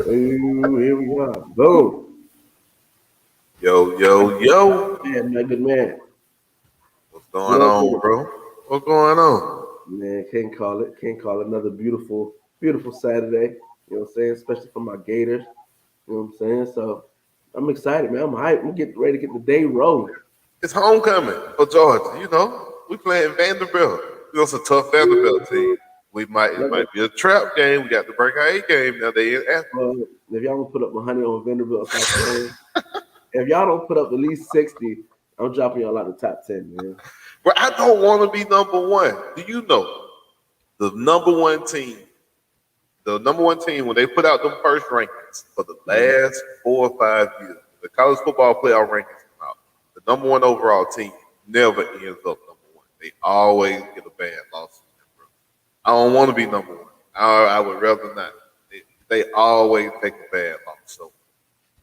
Ooh, here we are. Boom. Yo, yo, yo. Man, my good man. What's going Let's get on, it. bro? What's going on? Man, can't call it. Can't call it another beautiful, beautiful Saturday. You know what I'm saying? Especially for my Gators. You know what I'm saying? So I'm excited, man. I'm hyped. I'm getting ready to get the day rolling. It's homecoming for Georgia. We playing Vanderbilt. It's a tough Vanderbilt team. It Look, might be a trap game. We got the break A game now. They in Athens. if y'all don't put up my honey on Vanderbilt, South Carolina, if y'all don't put up at least 60, I'm dropping y'all out the top 10, man. But I don't want to be number one. Do you know the number one team? The number one team when they put out them first rankings for the last 4 or 5 years, the college football playoff rankings come out. The number one overall team never ends up number one. They always get a bad loss. I don't want to be number one. I would rather not. They always take a bad loss. So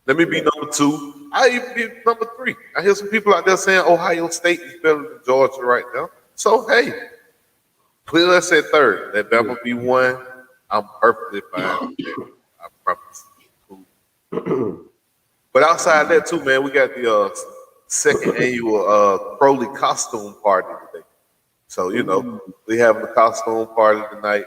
let me be number two. I even be number three. I hear some people out there saying Ohio State is better than Georgia right now. So hey, put us at third. Let Bama be one. I'm perfectly fine with that. I promise. Cool. But outside that too, man, we got the second annual Crowley costume party today. So we having a costume party tonight.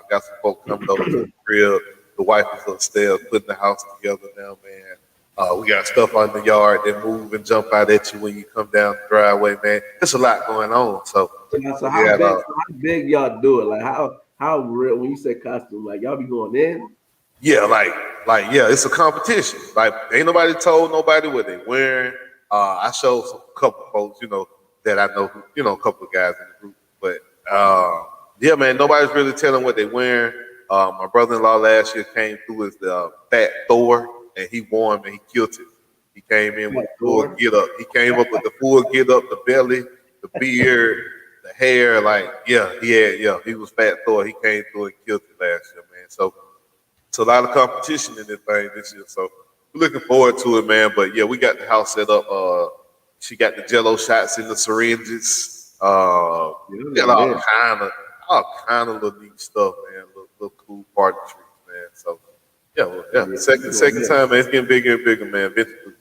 Got some folks coming over to the crib. The wife is upstairs putting the house together now, man. We got stuff on the yard that move and jump out at you when you come down the driveway, man. There's a lot going on. So, So how big y'all do it? Like how real when you say costume, like y'all be going in? yeah, yeah, it's a competition. Like ain't nobody told nobody what they wearing. I showed some couple folks, that I know, a couple of guys in the group. But yeah, man, nobody's really telling what they wearing. My brother-in-law last year came through as the Fat Thor, and he won and he killed it. He came in with Fat the full Thor? get up. He came up with the full get up, the belly, the beard, the hair. Like, he was Fat Thor. He came through and killed it last year, man. So it's a lot of competition in this thing this year. So we're looking forward to it, man. But yeah, we got the house set up. She got the Jello shots in the syringes. We got all kind of little neat stuff, man. Little cool party treats, man. So yeah. Second time, man. It's getting bigger and bigger, man. Eventually, we're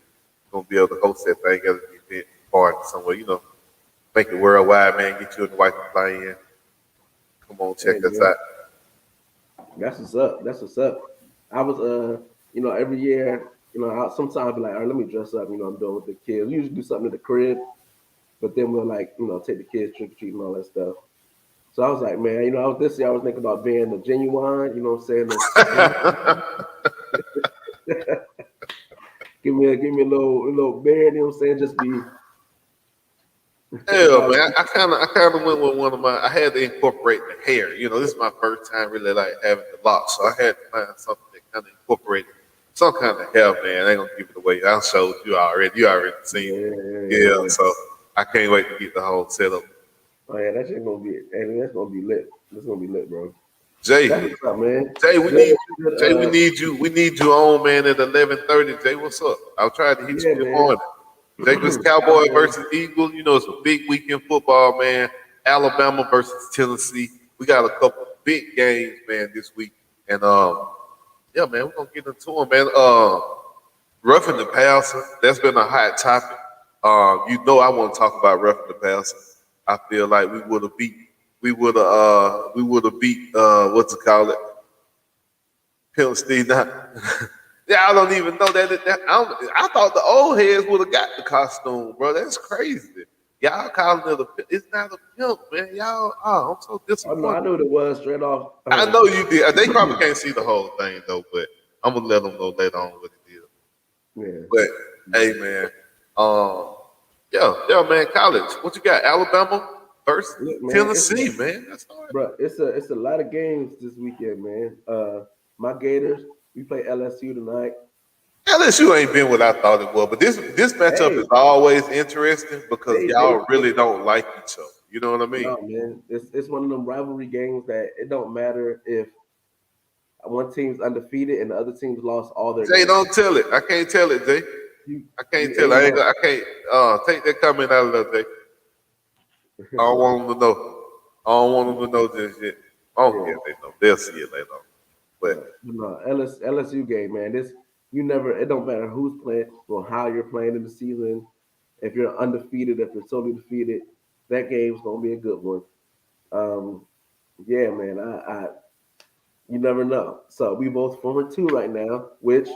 gonna be able to host that thing at an event party somewhere. Make it worldwide, man. Get you and the wife to fly in. Come on, check us out. That's what's up. That's what's up. I was every year, I sometimes I be like, all right, let me dress up, I'm doing with the kids. We usually do something at the crib, but then we'll like, take the kids trick or treat and all that stuff. So I was like, man, this year I was thinking about being the genuine, you know what I'm saying? Give me a little beard, you know what I'm saying? Just be Yeah, man. I kind of went with one of my. I had to incorporate the hair. This is my first time really like having the locks, so I had to find something that kind of incorporated some kind of hair, man. I ain't gonna give it away. I showed you already. You already seen it. Yeah, so I can't wait to get the whole setup. Oh yeah, that shit gonna be that's gonna be lit. That's gonna be lit, bro. Jay, That's what's up, man. Jay, we Good, need you. We need you on, man, at 11:30. Jay, what's up? I'll try to hit yeah, you this man. morning. Jacobs Cowboy versus Eagles. It's a big weekend football, man. Alabama versus Tennessee. We got a couple big games, man, this week. And yeah, man, we're gonna get into them, man. Roughing the passer. That's been a hot topic. I want to talk about roughing the passer. I feel like we would have beat what's it called it? Penn State. Yeah, I don't even know I thought the old heads would have got the costume, bro. That's crazy. Y'all calling it it's not a pimp, man. Y'all, I'm so Oh no, I disappointed. knew what it was straight off. I know you did. They probably can't see the whole thing though, but I'm gonna let them know later on what it is. Yeah. But hey, man, um, yeah, man. College, what you got? Alabama versus Look, man, Tennessee, man. That's all right. bro, it's a lot of games this weekend, man. My Gators, we play LSU tonight. LSU ain't been what I thought it was, but this matchup Hey, is always interesting because they y'all really don't like each other. You know what I mean? no man. It's one of them rivalry games that it don't matter if one team's undefeated and the other team's lost all their Jay, games. don't tell it. I can't tell it, Jay. You I can't you tell it. ain't I can't take that comment out of there, Jay. I don't want them to know. I don't want them to know just yet. I don't yeah. care if they know. They'll see it later on. But LSU game, man. It don't matter who's playing or how you're playing in the season. If you're undefeated, if you're totally defeated, that game's gonna be a good one. Um, yeah, man. I you never know. So we both 4-2 right now, which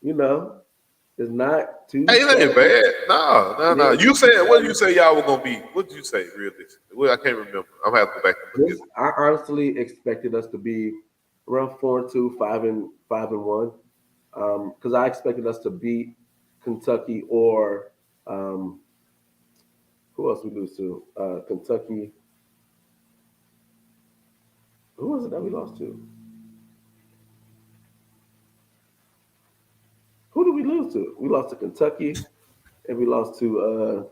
you know is not too hey, it ain't shabby. bad. No. It You ain't too said what did shabby. you say y'all were gonna be? What did you say realistically? Well, I can't remember. I'm gonna have to go back and look at it. I honestly expected us to be around 4-2, 5-1, because I expected us to beat Kentucky or who else we lose to? Kentucky. Who was it that we lost to? Who did we lose to? We lost to Kentucky and we lost to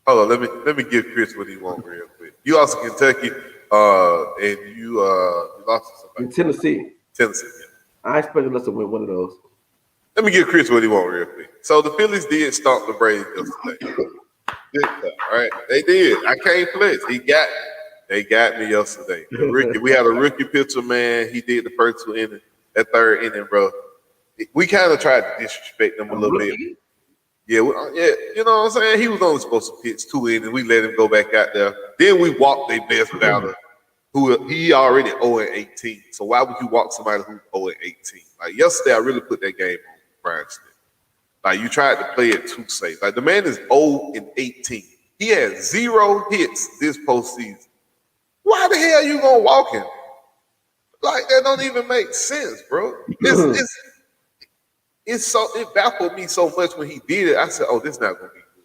Hold on, let me give Chris what he want real quick. You lost to Kentucky, and you lost to somebody. in Tennessee. Tennessee. Yeah. I expected us to win one of those. Let me give Chris what he want real quick. So the Phillies did stomp the Braves yesterday. Good stuff, right? They did. I can't flex. They got me yesterday. The rookie, we had a rookie pitcher, man. He did the first 2 innings, that 3rd inning, bro. We kind of tried to disrespect them a little bit. Yeah, yeah, you know what I'm saying? He was only supposed to pitch 2 innings. We let him go back out there. Then we walked their best batter, who he already 0-18. So why would you walk somebody who's 0-18? Like yesterday, I really put that game on Brian Smith. Like you tried to play it too safe. Like the man is 0-18. He has 0 hits this postseason. Why the hell you gonna walk him? Like that don't even make sense, bro. It baffled me so much when he did it. I said, "Oh, this not gonna be good."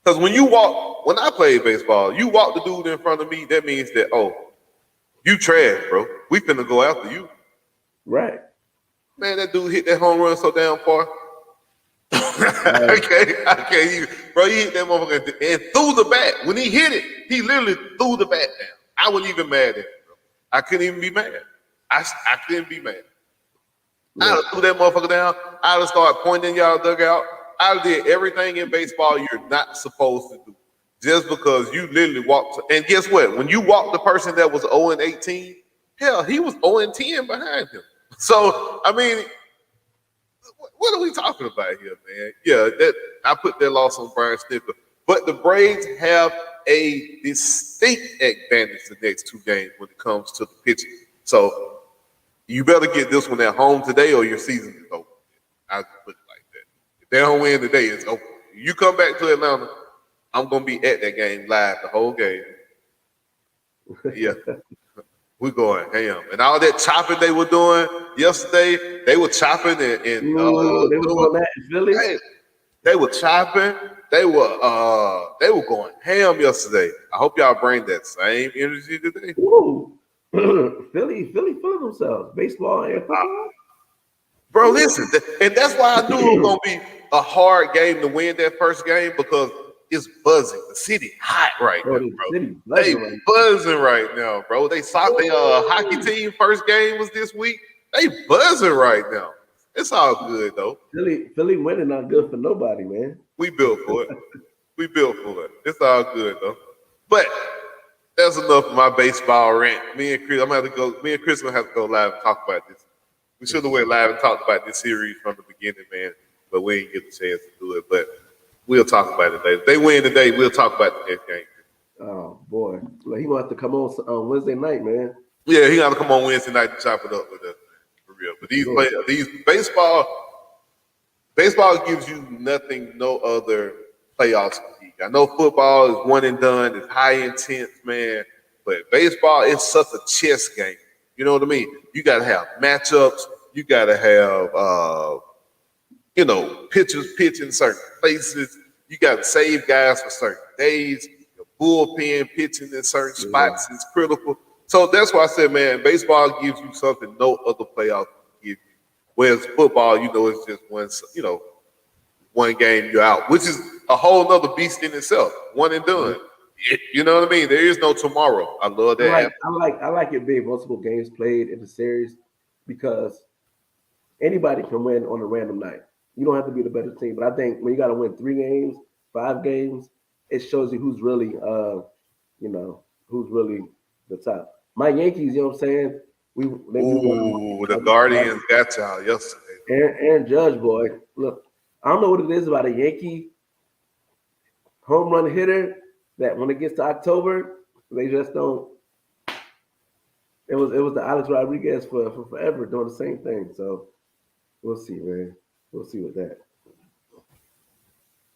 Because when I played baseball, you walk the dude in front of me. That means that you trash, bro. We finna go after you. Right. Man, that dude hit that home run so damn far. I can't even, bro. He hit that motherfucker and threw the bat. When he hit it, he literally threw the bat down. I wasn't even mad at him, bro. I couldn't even be mad. I couldn't be mad. I'd have threw that motherfucker down. I'd have started pointing y'all dugout. I'd have did everything in baseball you're not supposed to do. Just because you literally walked. And guess what? When you walked the person that was 0-18, hell, he was 0-10 behind him. So, I mean, what are we talking about here, man? Yeah, I put that loss on Brian Snitker. But the Braves have a distinct advantage the next 2 games when it comes to the pitching. So you better get this one at home today or your season is over. I put it like that. If they don't win today, it's over. You come back to Atlanta, I'm gonna be at that game live the whole game. Yeah. We're going ham. And all that chopping they were doing yesterday, they were chopping and they were doing that in Philly. They were chopping. They were going ham yesterday. I hope y'all bring that same energy today. Woo. Philly feeling themselves. Baseball and football. Bro, listen, and that's why I knew it was gonna be a hard game to win that first game because it's buzzing. The city hot right now, bro. They buzzing right now, bro. They saw the hockey team first game was this week. They buzzing right now. It's all good though. Philly winning not good for nobody, man. We built for it. We built for it. It's all good though. But that's enough of my baseball rant. Me and Chris gonna have to go live and talk about this. We should have went live and talked about this series from the beginning, man. But we didn't get the chance to do it. But we'll talk about it later. If they win today, we'll talk about the next game. Oh boy, well, he gonna have to come on Wednesday night, man. Yeah, he got to come on Wednesday night to chop it up with us, for real. But these baseball gives you nothing, no other playoffs league. I know football is one and done, it's high intense, man. But baseball is such a chess game. You know what I mean? You got to have matchups. You got to have, pitchers pitch in certain places. You got to save guys for certain days. Your bullpen pitching in certain spots is critical. So that's why I said, man, baseball gives you something no other playoff can give you. Whereas football, it's just one game you're out, which is a whole nother beast in itself. One and done. You know what I mean? There is no tomorrow. I love that. I like it being multiple games played in the series because anybody can win on a random night. You don't have to be the better team, but I think when you got to win 3 games, 5 games, it shows you who's really, who's really the top. My Yankees, you know what I'm saying? Ooh, the Guardians got y'all yesterday. Aaron Judge, boy. Look, I don't know what it is about a Yankee home run hitter that when it gets to October, they just don't. It was the Alex Rodriguez for forever doing the same thing. So we'll see, man. We'll see with that.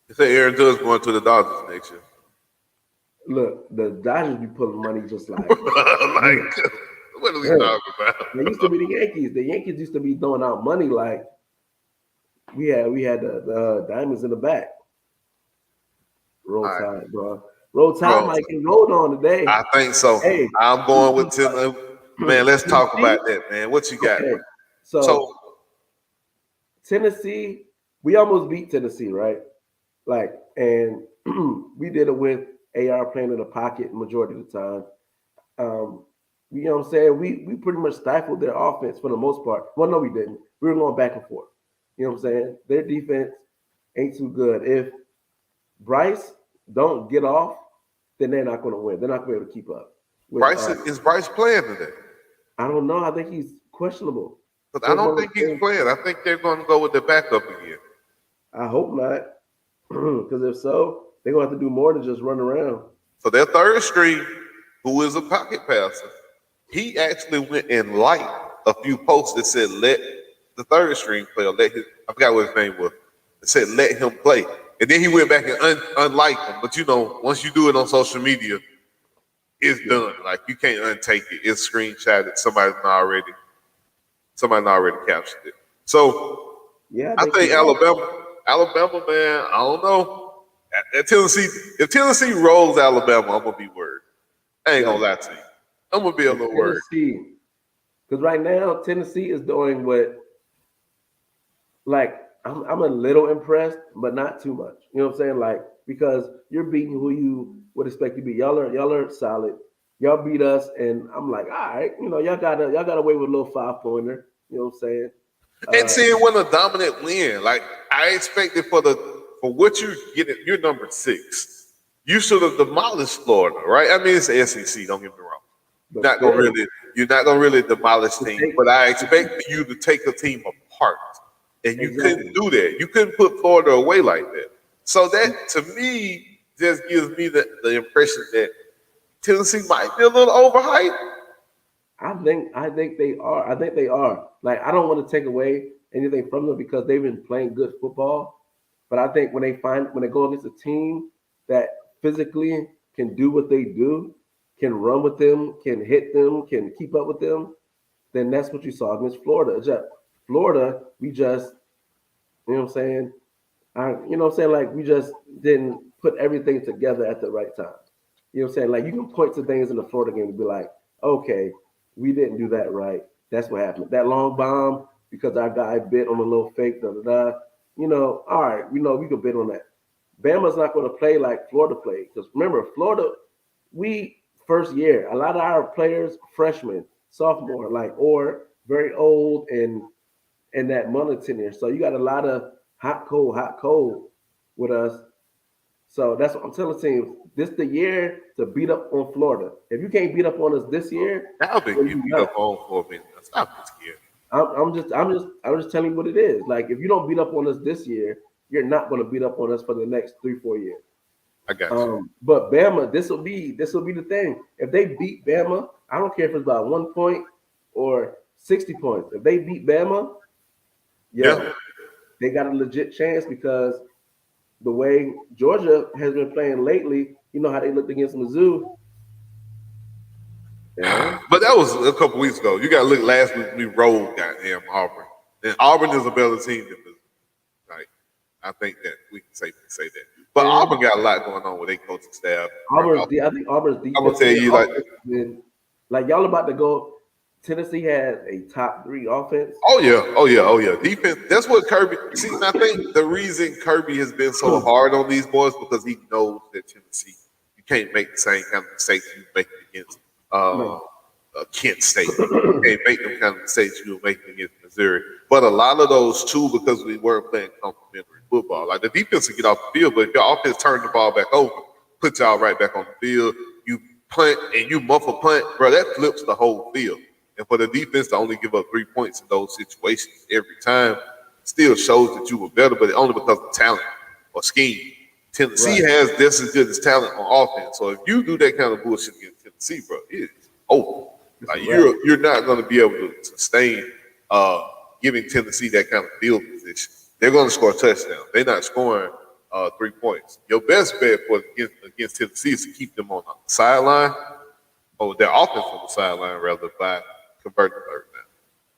You say Aaron Judge going to the Dodgers next year. Look, the Dodgers be pulling money just like. Like, what are we talking about? They used to be the Yankees. The Yankees used to be throwing out money like we had the diamonds in the back. Roll Tide, bro. Roll Tide might get rolled on today. I think so. Hey, I'm going with Tim. Man, let's talk about that, man. What you got? Okay. So Tennessee, we almost beat Tennessee, right? Like, and we did it with AR playing in the pocket majority of the time. You know what I'm saying? We pretty much stifled their offense for the most part. Well, no, we didn't. We were going back and forth. You know what I'm saying? Their defense ain't too good. If Bryce don't get off, then they're not going to win. They're not going to be able to keep up. Is Bryce playing today? I don't know. I think he's questionable. But I don't think he's playing. I think they're going to go with the backup again. I hope not. Because if so, they're going to have to do more than just run around. So their third string, who is a pocket passer, he actually went and liked a few posts that said, let the third string player, I forgot what his name was. It said, let him play. And then he went back and unliked him. But you know, once you do it on social media, it's done. Like, you can't untake it. It's screenshotted. Somebody not already captured it. So yeah, I think Alabama, man, I don't know. At Tennessee, if Tennessee rolls Alabama, I'm gonna be worried. I ain't gonna lie to you. I'm gonna be a little worried. Because right now, Tennessee is doing what, like, I'm a little impressed, but not too much. You know what I'm saying? Like, because you're beating who you would expect to beat. Y'all are solid. Y'all beat us, and I'm like, all right, you know, y'all got away with a little 5-pointer. You know what I'm saying? And seeing when a dominant win, like, I expected for what you're getting, you're number 6. You should have demolished Florida, right? I mean, it's the SEC. Don't get me wrong. You're not gonna really demolish teams, but I expect you to take a team apart, and you couldn't do that. You couldn't put Florida away like that. So that, to me, just gives me the impression that Tennessee might be a little overhyped. I think they are. I think they are. Like, I don't want to take away anything from them because they've been playing good football. But I think when they go against a team that physically can do what they do, can run with them, can hit them, can keep up with them, then that's what you saw against Florida. Florida, we just, you know what I'm saying? Like, we just didn't put everything together at the right time. You know what I'm saying? Like, you can point to things in the Florida game and be like, okay, we didn't do that right. That's what happened. That long bomb, because our guy bit on a little fake, da-da-da. You know, all right, we know we can bet on that. Bama's not going to play like Florida played. Because remember, Florida, first year, a lot of our players, freshmen, sophomore, like, or very old and that Muller tenure. So you got a lot of hot, cold with us. So that's what I'm telling teams. This is the year to beat up on Florida. If you can't beat up on us this year, how big you beat up on for me? Stop this year. I'm just telling you what it is. Like, if you don't beat up on us this year, you're not going to beat up on us for the next 3-4 years. I got you. But Bama, this will be the thing. If they beat Bama, I don't care if it's by 1 point or 60 points. If they beat Bama, they got a legit chance, because the way Georgia has been playing lately, you know how they looked against Mizzou. Yeah. But that was a couple weeks ago. You got to look last week. We rolled goddamn Auburn. And Auburn is a better team than Mizzou. Like, I think that we can safely say that. But Auburn got a lot going on with their coaching staff. I think Auburn's defense. I'm gonna tell you, like y'all about to go. Tennessee has a top 3 offense. Oh yeah. Defense. That's what Kirby. See, and I think the reason Kirby has been so hard on these boys because he knows that Tennessee, you can't make the same kind of mistakes you make against Kent State. You can't make them kind of mistakes you were making against Missouri. But a lot of those too, because we weren't playing complementary football. Like, the defense will get off the field, but if your offense turn the ball back over, put y'all right back on the field. You punt and you muffle punt, bro. That flips the whole field. And for the defense to only give up 3 points in those situations every time still shows that you were better, but only because of talent or scheme. Tennessee has just as good as talent on offense. So if you do that kind of bullshit against Tennessee, bro, it's over. Like you're not going to be able to sustain giving Tennessee that kind of field position. They're going to score a touchdown. They're not scoring 3 points. Your best bet for against Tennessee is to keep them on the sideline, or their offense on the sideline rather, by converting third down.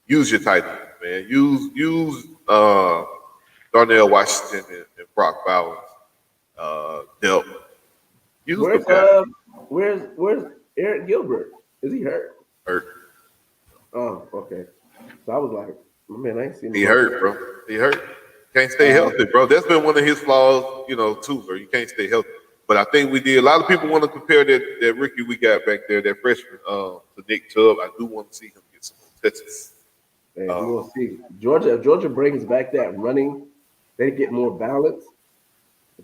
Use your tight end, man. Use Darnell Washington and Brock Bowers. Delp. Where's Eric Gilbert? Is he hurt? Hurt. Oh, okay. So I was like, man, I ain't seen him. He hurt, bro. He hurt. Can't stay healthy, bro. That's been one of his flaws, too, bro. You can't stay healthy. But I think we did. A lot of people want to compare that rookie we got back there, that freshman, to Nick Chubb. I do want to see him get some more touches. Man, we'll see. Georgia, if Georgia brings back that running, they get more balance.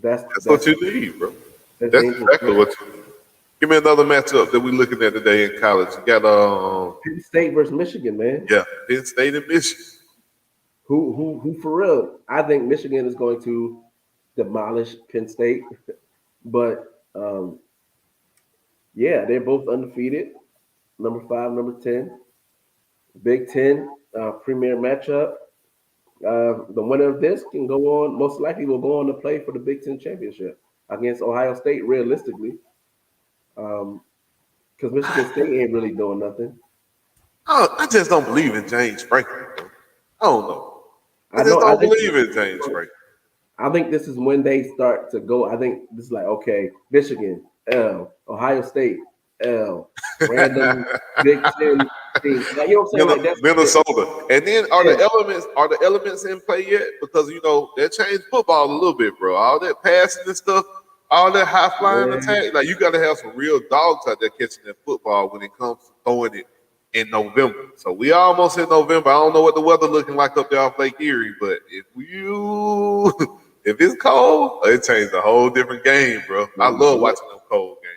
That's what you need, bro. That's exactly what you need. Give me another matchup that we're looking at today in college. You got Penn State versus Michigan, man. Yeah, Penn State and Michigan. Who for real? I think Michigan is going to demolish Penn State, but yeah, they're both undefeated. Number 5, number 10. Big Ten premier matchup. The winner of this can go on. Most likely, will go on to play for the Big Ten championship against Ohio State. Realistically, because Michigan State ain't really doing nothing. I just don't believe in James Franklin, bro. I don't know. I don't believe in James Franklin. I think this is when they start to go. I think this is like, okay, Michigan, L, Ohio State, L, random Big Ten teams. Like, you know what I'm saying? Like, Minnesota. And then are the elements in play yet? Because that changed football a little bit, bro. All that passing and stuff, all that high flying attack. Like, you got to have some real dogs out there catching that football when it comes to throwing it in November. So we almost in November. I don't know what the weather looking like up there off Lake Erie, but if it's cold, it changed a whole different game, bro. I love watching them cold games.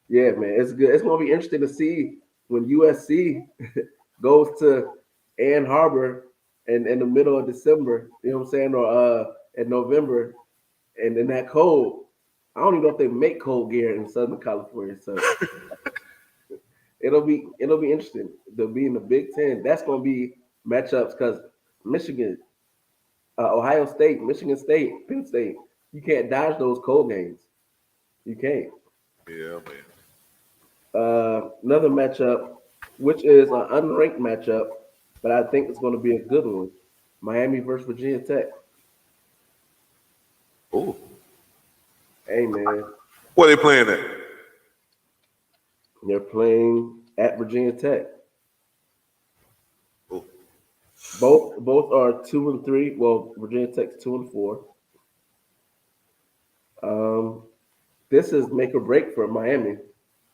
Yeah, man, it's good. It's gonna be interesting to see when USC goes to Ann Arbor in the middle of December. You know what I'm saying, or in November, and in that cold. I don't even know if they make cold gear in Southern California. So. It'll be interesting to be in the Big Ten. That's going to be matchups because Michigan, Ohio State, Michigan State, Penn State. You can't dodge those cold games. You can't. Yeah, man. Another matchup, which is an unranked matchup, but I think it's going to be a good one. Miami versus Virginia Tech. Oh. Hey, man. What are they playing at? They're playing at Virginia Tech. Ooh. Both are 2-3. Well, Virginia Tech's 2-4. This is make or break for Miami.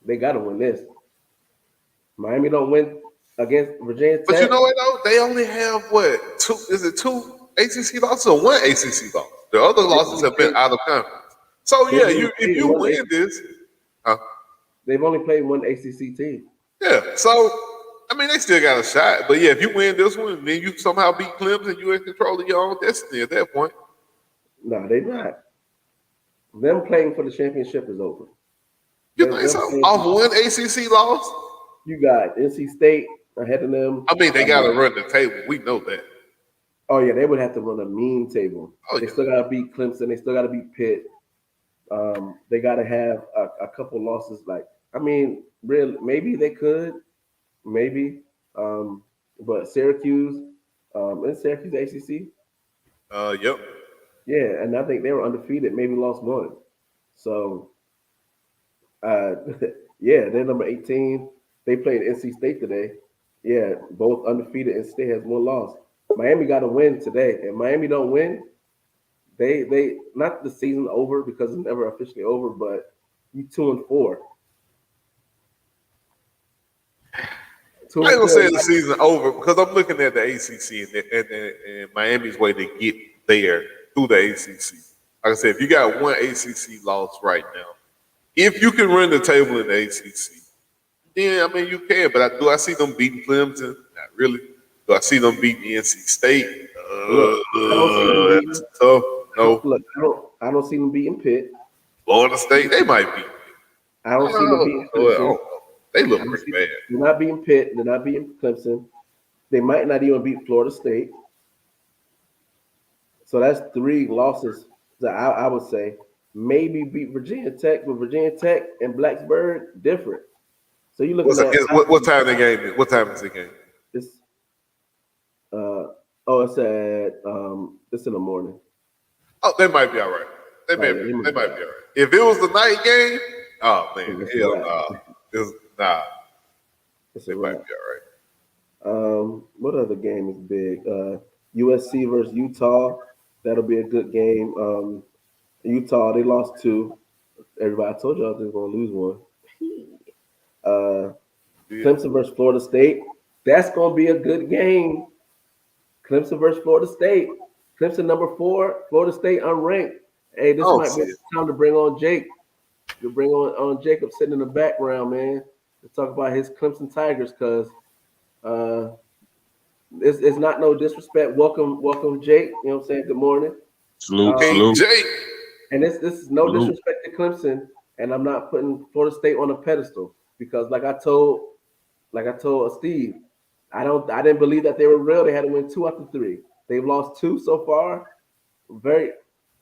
They got to win this. Miami don't win against Virginia Tech. But you know what, though? They only have, two? Is it 2 ACC losses or 1 ACC loss? The other losses have been out of conference. So, yeah, if you win this, they've only played 1 ACC team. Yeah, so, they still got a shot. But, yeah, if you win this one, then you somehow beat Clemson, you're in control of your own destiny at that point. No, they're not. Them playing for the championship is over. You think so? Off 1 ACC loss? You got NC State ahead of them. They got to run the table. We know that. Oh, yeah, they would have to run a mean table. Oh, they still got to beat Clemson. They still got to beat Pitt. They got to have a couple losses. Really, maybe they could. Maybe. But Syracuse, is Syracuse ACC? Yep. Yeah, and I think they were undefeated, maybe lost 1. So, yeah, they're number 18. They played NC State today. Yeah, both undefeated. NC State has 1 loss. Miami got to win today. If Miami don't win, they not the season over because it's never officially over, but you 2-4. I ain't gonna say the season over because I'm looking at the ACC and Miami's way to get there through the ACC. Like I said, if you got 1 ACC loss right now, if you can run the table in the ACC, Yeah, I mean you can, but do I see them beating Clemson? Not really. Do I see them beating NC State? Look, I don't see them That's beating. tough. No. Look, I don't see them beating Pitt. Florida State, they might beat. I don't see them beating Clemson. They I look don't pretty see, bad. they're not beating Pitt. They're not beating Clemson. They might not even beat Florida State. So that's 3 losses that I would say. Maybe beat Virginia Tech, but Virginia Tech and Blacksburg different. So you're looking at What time the game is? What time is the game? it's it's at it's in the morning. Oh, they might be all right. They might be all right. If it was the night game, oh man, hell no. Nah. They might be all right. What other game is big? USC versus Utah. That'll be a good game. Utah, they lost 2. Everybody, I told y'all they were gonna lose 1. Clemson versus Florida State. That's gonna be a good game. Clemson versus Florida State. Clemson number 4, Florida State unranked. Hey, this might be time to bring on Jake. To bring on Jacob sitting in the background, man, to talk about his Clemson Tigers, because it's not no disrespect. Welcome, Jake. You know what I'm saying? Good morning. Salute. Jake. And this is no disrespect to Clemson, and I'm not putting Florida State on a pedestal, because like I told Steve, I didn't believe that they were real. They had to win 2 out of 3. They've lost 2 so far. Very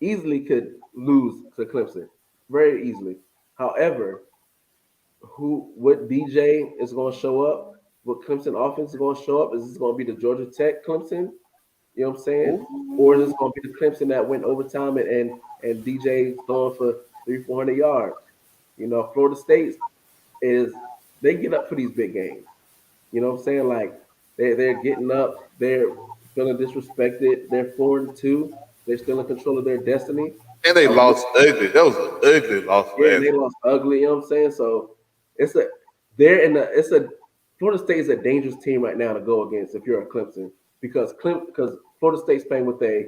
easily could lose to Clemson. Very easily. However, what DJ is going to show up, what Clemson offense is going to show up, is this going to be the Georgia Tech Clemson? You know what I'm saying? Or is this going to be the Clemson that went overtime and DJ throwing for 300-400 yards? You know, Florida State they get up for these big games. You know what I'm saying? Like they're getting up, they're feeling disrespected, they're 4-2, they're still in control of their destiny. And they lost ugly. That was an ugly loss. Yeah, they lost ugly, you know what I'm saying? So Florida State is a dangerous team right now to go against if you're a Clemson, because Florida State's playing with a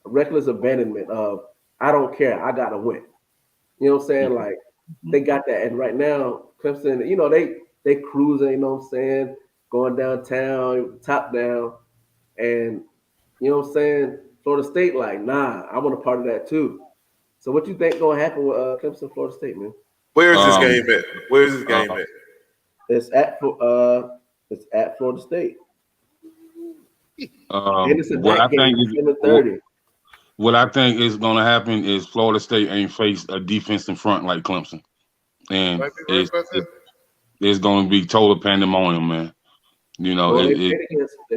reckless abandonment of, I don't care, I gotta win. You know what I'm saying? Like they got that, and right now Clemson, you know, they cruising, you know what I'm saying, going downtown, top down, and you know what I'm saying, Florida State like, nah, I want a part of that too. So what you think gonna happen with Clemson, Florida State, man? Where is this game at? Where is this game at? It's at Florida State. And it's a night game. In the 30. What I think is going to happen is Florida State ain't faced a defensive front like Clemson, and it's going to be total pandemonium, man. You know, they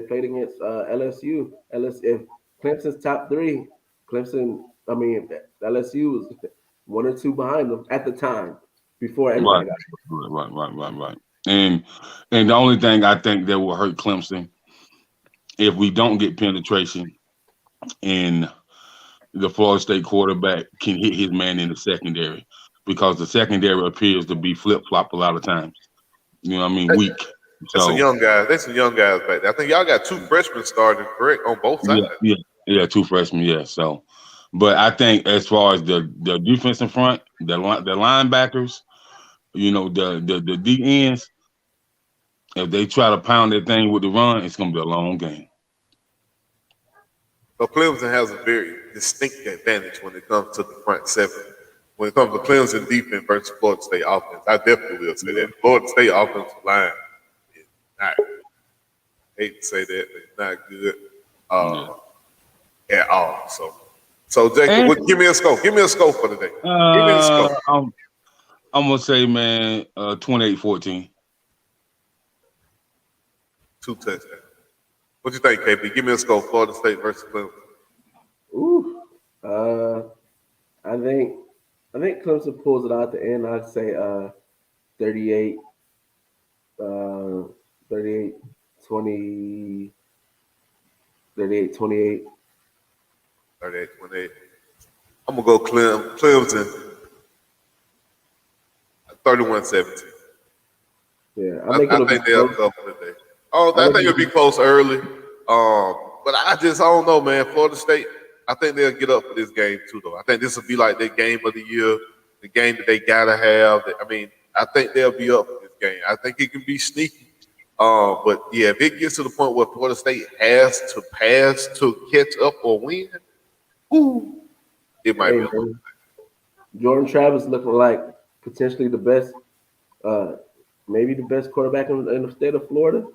played against LSU. If Clemson's top 3, LSU was 1 or 2 behind them at the time before everybody got right. And the only thing I think that will hurt Clemson, if we don't get penetration and the Florida State quarterback can hit his man in the secondary, because the secondary appears to be flip-flop a lot of times. You know what I mean? Weak. There's some young guys. There's some young guys back there. I think y'all got 2 freshmen starting, correct, on both sides? Yeah, 2 freshmen, yeah. So, but I think as far as the defensive front, the linebackers, you know, the D ends, if they try to pound that thing with the run, it's going to be a long game. So Clemson has a very distinct advantage when it comes to the front 7. When it comes to Clemson defense versus Florida State offense, I definitely will say that. Florida State offensive line is not, I hate to say that, it's not good at all. So Jacob, give me a scope. Give me a scope for today. Give me a scope. I'm going to say, man, 28-14. 2 touchdowns. What you think, KP? Give me a score. Florida State versus Clemson. I think Clemson pulls it out at the end. I'd say 38, 20, 38, 28. 38, 28. I'm going to go Clemson 31-17. Yeah, I think they'll cover today. I think it'll be close early. But I don't know, man. Florida State, I think they'll get up for this game too, though. I think this will be like their game of the year, the game that they gotta have. I mean, I think they'll be up for this game. I think it can be sneaky. But yeah, if it gets to the point where Florida State has to pass to catch up or win, ooh, it might Hey, be. man, Jordan Travis looking like potentially the best, maybe the best quarterback in the state of Florida.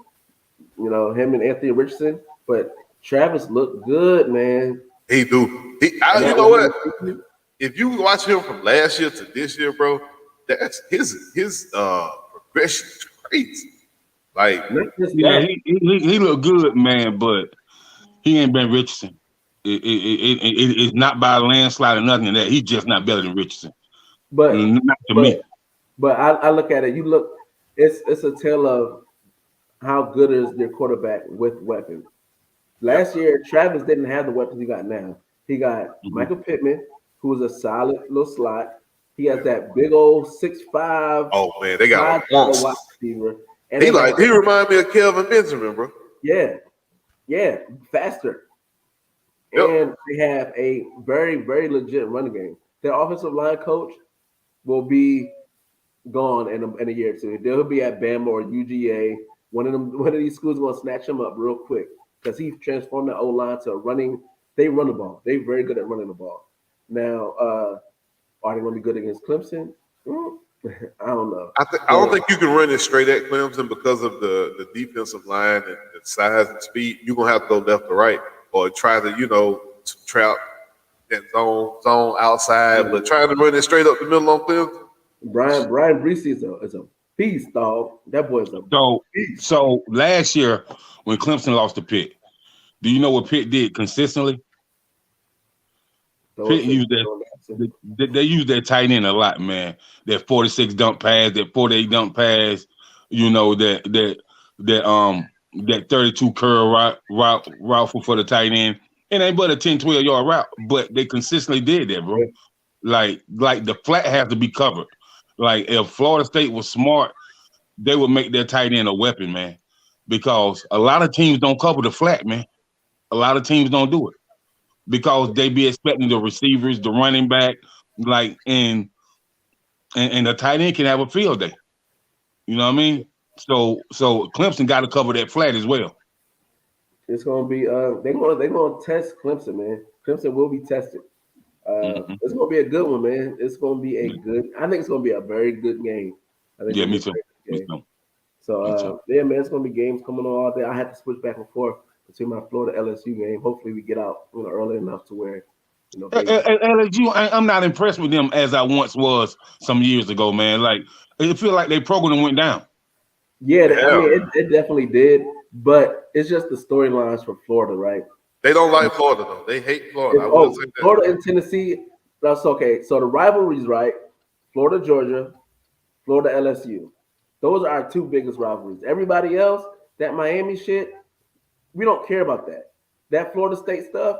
You know, him and Anthony Richardson. But Travis looked good, man. He do. And You that know what? was If you watch him from last year to this year, bro, that's his progression is crazy. Like, not just Yeah, that, he looked good, man, but he ain't been Richardson. It's not by a landslide or nothing. That he's just not better than Richardson. but Not to but me. but I look at it. You look, it's a tale of how good is their quarterback with weapons. yeah. Last year, Travis didn't have the weapons he got now. He got Mhm. Michael Pittman, who was a solid little slot. He has that big old 6'5", Oh man, they got a five-star wide monster. receiver, and they have He remind me of Kelvin Benjamin, bro. yeah, faster, Yep. and they have a very very legit running game. Their offensive line coach will be gone in a year or two. They'll be at Bama or UGA. One of these schools is gonna snatch him up real quick because he transformed the O line to running. They run the ball. They're very good at running the ball. Now, are they gonna be good against Clemson? I don't know. I don't think you can run it straight at Clemson because of the defensive line and the size and speed. You're gonna have to go left or right or try to trap that zone outside, but trying to run it straight up the middle on Clemson. Brian Brees is a beast, dog. That boy's a So beast. so last year when Clemson lost to Pitt, do you know what Pitt did consistently? Pitt used they used that tight end a lot, man. That 46 dump pass, that 48 dump pass, that 32 curl route for the tight end. It ain't but a 10, 12-yard route, but they consistently did that, bro. Like the flat has to be covered. Like if Florida State was smart, they would make their tight end a weapon, man. Because a lot of teams don't cover the flat, man. A lot of teams don't do it because they be expecting the receivers, the running back, like and the tight end can have a field day. You know what I mean? So Clemson got to cover that flat as well. It's gonna be they're gonna test Clemson, man. Clemson will be tested. It's gonna be a good one, man. It's gonna be a good. I think it's gonna be a very good game. I think Yeah, it's me gonna too. be a Me very good game. too. So Me too. yeah, man, it's gonna be games coming on all day. I had to switch back and forth between my Florida LSU game. Hopefully, we get out early enough to where Vegas. LSU, I'm not impressed with them as I once was some years ago, man. Like it feel like their program went down. Yeah, I Yeah. mean, it definitely did, but it's just the storylines for Florida, right? They don't like Florida though. They hate Florida. I will say that. Florida and Tennessee. That's okay. So the rivalries, right? Florida, Georgia, Florida, LSU. Those are our two biggest rivalries. Everybody else, that Miami shit, we don't care about that. That Florida State stuff,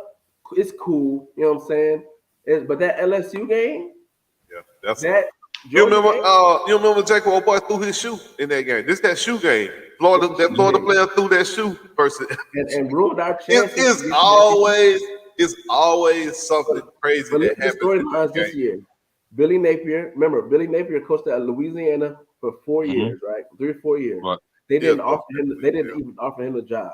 it's cool. You know what I'm saying? But that LSU game, Yeah, that's that you Georgia remember. game, You remember Jacob O'Boy threw his shoe in that game. This that shoe game. Florida player threw that shoe versus. and ruined our chances. It's always something crazy But look that at the happens. storylines this year. Billy Napier, remember, Billy Napier coached at Louisiana for 4 Mhm. years, right? 3 or 4 years. Right. They didn't Yeah, offer him. They didn't yeah. even offer him a job,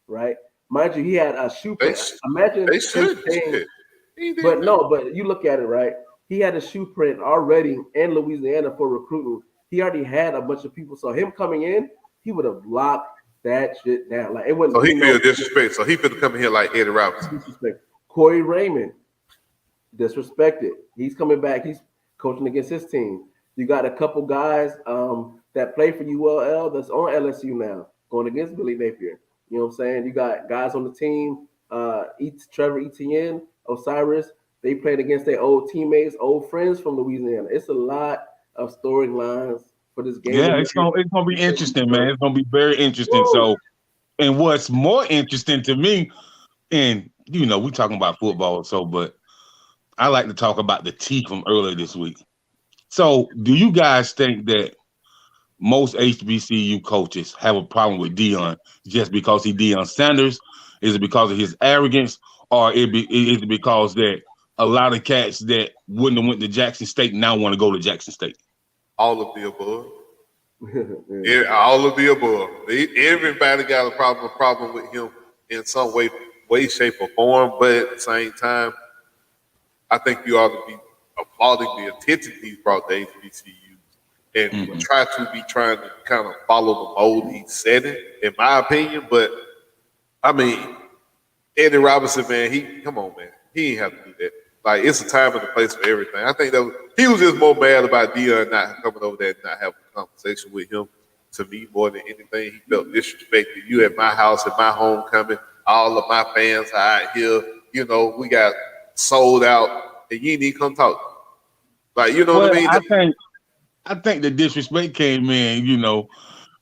right? Mind you, he had a shoe They, print. sh- Imagine they him should. saying, Shit. He did but that. no, but you look at it, right? He had a shoe print already in Louisiana for recruiting. He already had a bunch of people. So him coming in, he would have locked that shit down. Like it wouldn't So be he no feel disrespect. So he finna come in here like Eddie Robinson. disrespect. Corey Raymond, disrespected. He's coming back. He's coaching against his team. You got a couple guys that play for ULL that's on LSU now, going against Billy Napier. You know what I'm saying? You got guys on the team, Trevor Etienne, Osiris. They played against their old teammates, old friends from Louisiana. It's a lot of storylines for this game. Yeah, it's gonna be interesting, man. It's gonna be very interesting. So, and what's more interesting to me, and we talking about football, but I like to talk about the tea from earlier this week. So, do you guys think that most HBCU coaches have a problem with Deion just because he's Deion Sanders? Is it because of his arrogance, or is it because that a lot of cats that wouldn't have went to Jackson State now want to go to Jackson State? All of the above. All of the above. Everybody got a problem with him in some way, shape, or form. But at the same time, I think you ought to be applauding the attention he's brought to HBCUs and trying to kind of follow the mold he's setting, in my opinion. But I mean, Eddie Robinson, man, come on, man. He ain't have to do that. Like, it's a time and a place for everything. I think he was just more mad about Deion not coming over there and not having a conversation with him. To me, more than anything, he felt disrespected. You at my house, at my homecoming, all of my fans are out here. You know, we got sold out, and you didn't even come talk. Like, you know what I mean? I think the disrespect came in, you know,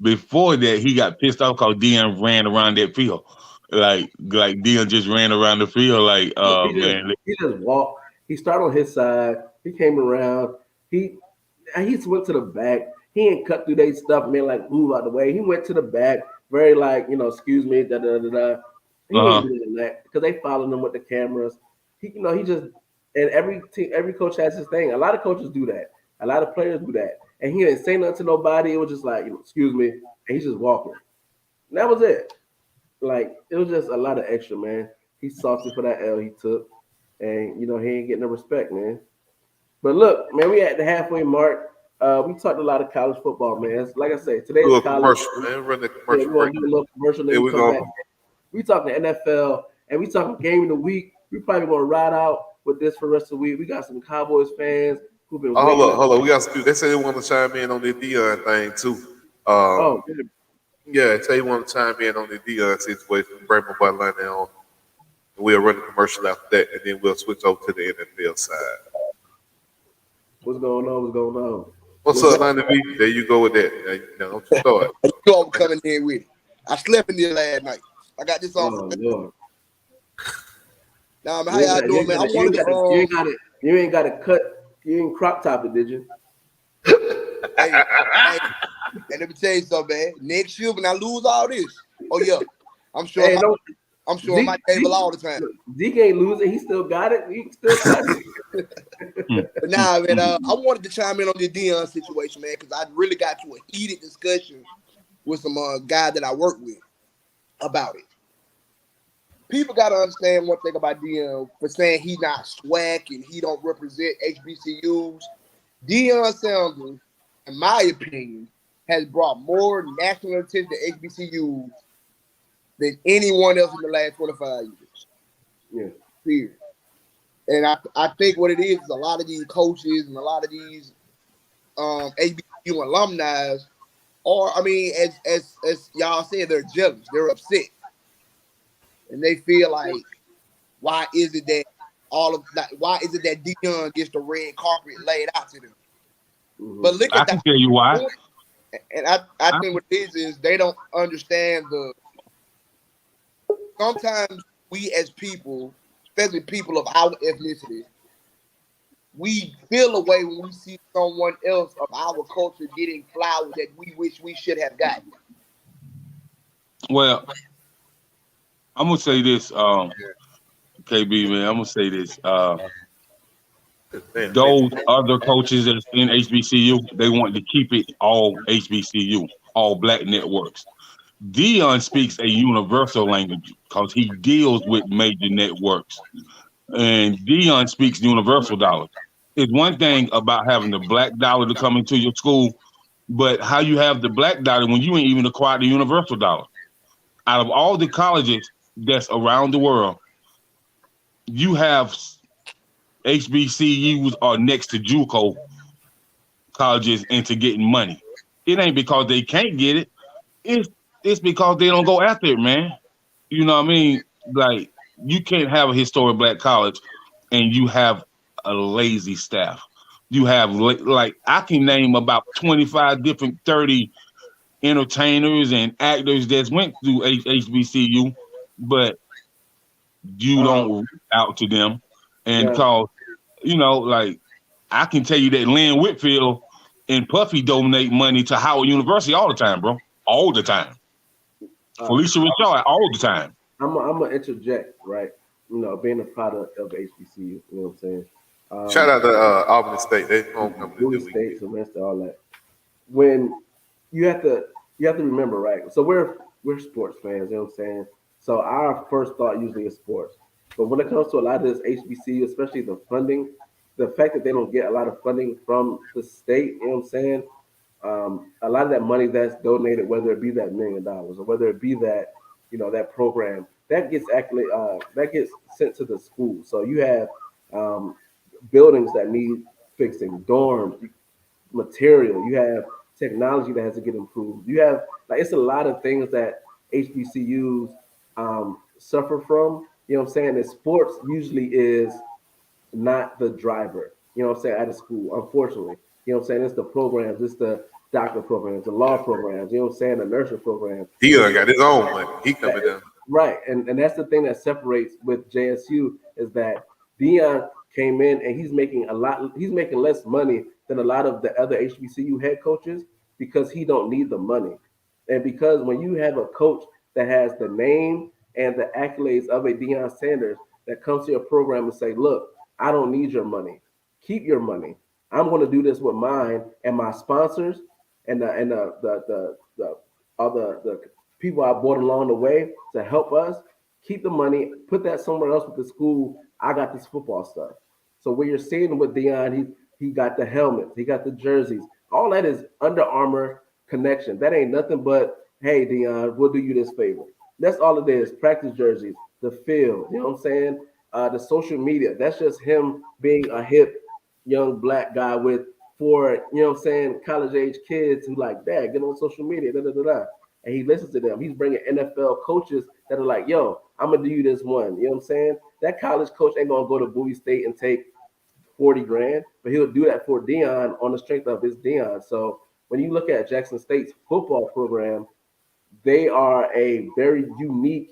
before that he got pissed off because Deion ran around that field. Like Deion just ran around the field like, he just walked. He started on his side. He came around. He just went to the back. He ain't cut through their stuff, man, like move out the way. He went to the back, very like, you know, excuse me, da da da da. He ain't doing that because they following him with the cameras. He just, and every coach has his thing. A lot of coaches do that. A lot of players do that. And he didn't say nothing to nobody. It was just like, you know, excuse me, and he's just walking. And that was it. Like, it was just a lot of extra, man. He's salty for that L he took. And, you know, he ain't getting the respect, man. But look, man, we at the halfway mark. We talked a lot of college football, man. Like I said, today's college. Commercial, man. Run the commercial break. Do a little commercial. Then we come back. We talking NFL, and we talking game of the week. We probably going to ride out with this for the rest of the week. We got some Cowboys fans who've been. Hold up. We got some. They say they want to chime in on the Deion thing, too. Yeah, say you want to chime in on the Deion situation. Bring my boy Lonnie on. We'll run the commercial after that, and then we'll switch over to the NFL side. What's going on? What's up, Lonnie B? There you go with that. Now, don't you start. You know I'm coming in with it. I slept in there last night. I got this on. Lord. Nah, man, how y'all doing, man? You ain't got to cut. You ain't crop top it, did you? hey, and let me tell you something, man. Next year when I lose all this, oh yeah, I'm sure. I'm sure my table all the time. Zeke ain't losing. He still got it. He still got it. But nah, man, I wanted to chime in on the Deion situation, man, because I really got to a heated discussion with some guy that I work with about it. People got to understand one thing about Deion for saying he not SWAC and he don't represent HBCUs. Deion Sanders, in my opinion, has brought more national attention to HBCUs than anyone else in the last 25 years. Yeah. Period. And I think what it is a lot of these coaches and a lot of these HBCU alumni are, I mean, as y'all said, they're jealous. They're upset. And they feel like, why is it that Deion gets the red carpet laid out to them? Mm-hmm. But look at I can tell you why. And I think what it is they don't understand sometimes we as people, especially people of our ethnicity, we feel a way when we see someone else of our culture getting flowers that we wish we should have gotten. Well, I'm gonna say this, KB, man. I'm gonna say this. Those other coaches that's in HBCU, they want to keep it all HBCU, all black networks. Deion speaks a universal language because he deals with major networks, and Deion speaks universal dollars. It's one thing about having the black dollar to come into your school, but how you have the black dollar when you ain't even acquired the universal dollar. Out of all the colleges that's around the world, you have HBCUs are next to JUCO colleges into getting money. It ain't because they can't get it. It's because they don't go after it, man. You know what I mean? Like, you can't have a historic black college and you have a lazy staff. You have, like, I can name about 25 different 30 entertainers and actors that went through HBCU, but you don't reach out to them. And cause, you know, like, I can tell you that Lynn Whitfield and Puffy donate money to Howard University all the time, bro. All the time. Felicia Richard all the time. I'm gonna interject, right? You know, being a product of HBCU, you know what I'm saying? Shout out to Albany State. They homecoming. State, semester, all that. When you have to remember, right? So we're sports fans, you know what I'm saying? So our first thought usually is sports. But when it comes to a lot of this HBCU, especially the funding, the fact that they don't get a lot of funding from the state, you know what I'm saying? A lot of that money that's donated, whether it be that $1 million or whether it be that, that program, that gets actually that gets sent to the school. So you have um, buildings that need fixing, dorms, material. You have technology that has to get improved. You have like it's a lot of things that HBCUs suffer from. You know what I'm saying? And sports usually is not the driver. You know what I'm saying? At a school, unfortunately. You know what I'm saying? It's the programs, it's the doctor programs, the law programs. You know what I'm saying? The nursing programs. He got his own money. He coming down. Right, and that's the thing that separates with JSU is that Dion came in and he's making a lot. He's making less money than a lot of the other HBCU head coaches because he don't need the money, and because when you have a coach that has the name and the accolades of a Deion Sanders that comes to your program and say, "Look, I don't need your money. Keep your money. I'm going to do this with mine and my sponsors and the other the people I brought along the way to help us keep the money, put that somewhere else with the school. I got this football stuff." So what you're seeing with Dion, he got the helmets, he got the jerseys. All that is Under Armour connection. That ain't nothing but, hey, Dion, we'll do you this favor. That's all it is. Practice jerseys, the field. You know what I'm saying? The social media. That's just him being a hip young black guy with four, you know what I'm saying, college age kids who like, Dad, get on social media, da da da da. And he listens to them. He's bringing NFL coaches that are like, yo, I'm gonna do you this one. You know what I'm saying? That college coach ain't gonna go to Bowie State and take 40 grand, but he'll do that for Dion on the strength of his Dion. So when you look at Jackson State's football program, they are a very unique,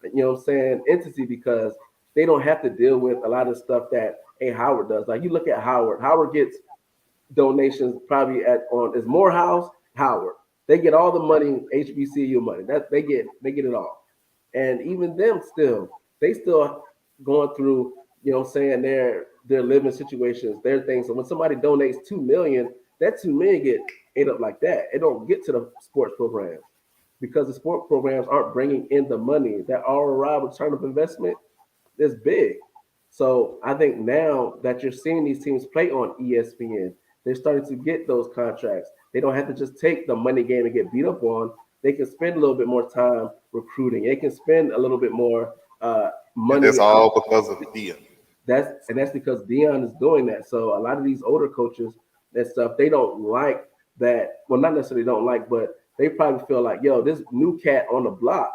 you know what I'm saying, entity because they don't have to deal with a lot of stuff that a Howard does. Like you look at Howard. Howard gets donations probably on is Morehouse, Howard. They get all the money, HBCU money. That they get it all. And even them they still going through, you know what I'm saying, their living situations, their things. So when somebody donates $2 million, that $2 million get ate up like that. It don't get to the sports programs because the sport programs aren't bringing in the money. That ROI, return of investment, is big. So I think now that you're seeing these teams play on ESPN, they're starting to get those contracts. They don't have to just take the money game and get beat up on. They can spend a little bit more time recruiting. They can spend a little bit more money. And that's all because of Dion. That's because Dion is doing that. So a lot of these older coaches and stuff, they don't like that. Well, not necessarily don't like, but they probably feel like, yo, this new cat on the block,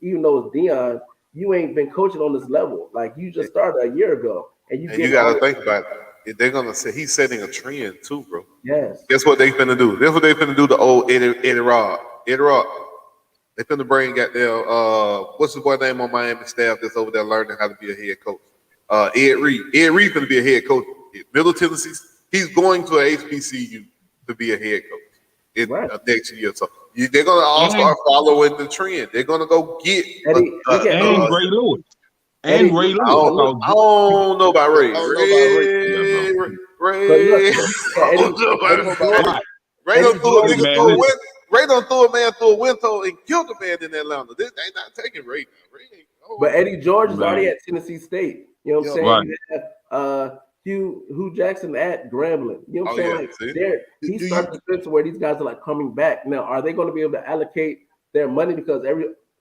even though it's Dion, you ain't been coaching on this level. Like you just started a year ago, and you got to think about it. They're gonna say he's setting a trend too, bro. Yes. Guess what they finna do? That's what they finna do to old Eddie Rock. Eddie Rock. They finna bring out their what's the boy name on Miami staff that's over there learning how to be a head coach? Ed Reed. Ed Reed finna be a head coach. Middle Tennessee. He's going to a HBCU to be a head coach next year. So they're gonna all start following the trend. They're gonna go get and Ray Lewis. And Ray Lewis. I don't know about Ray. Ray don't throw a man through a window and killed a man in Atlanta. They not taking Ray. But Eddie George is already at Tennessee State. You know what I'm saying? Right. You have Hugh Jackson at Grambling. You know what I'm saying? He's starting to fit to where these guys are like coming back. Now, are they going to be able to allocate their money because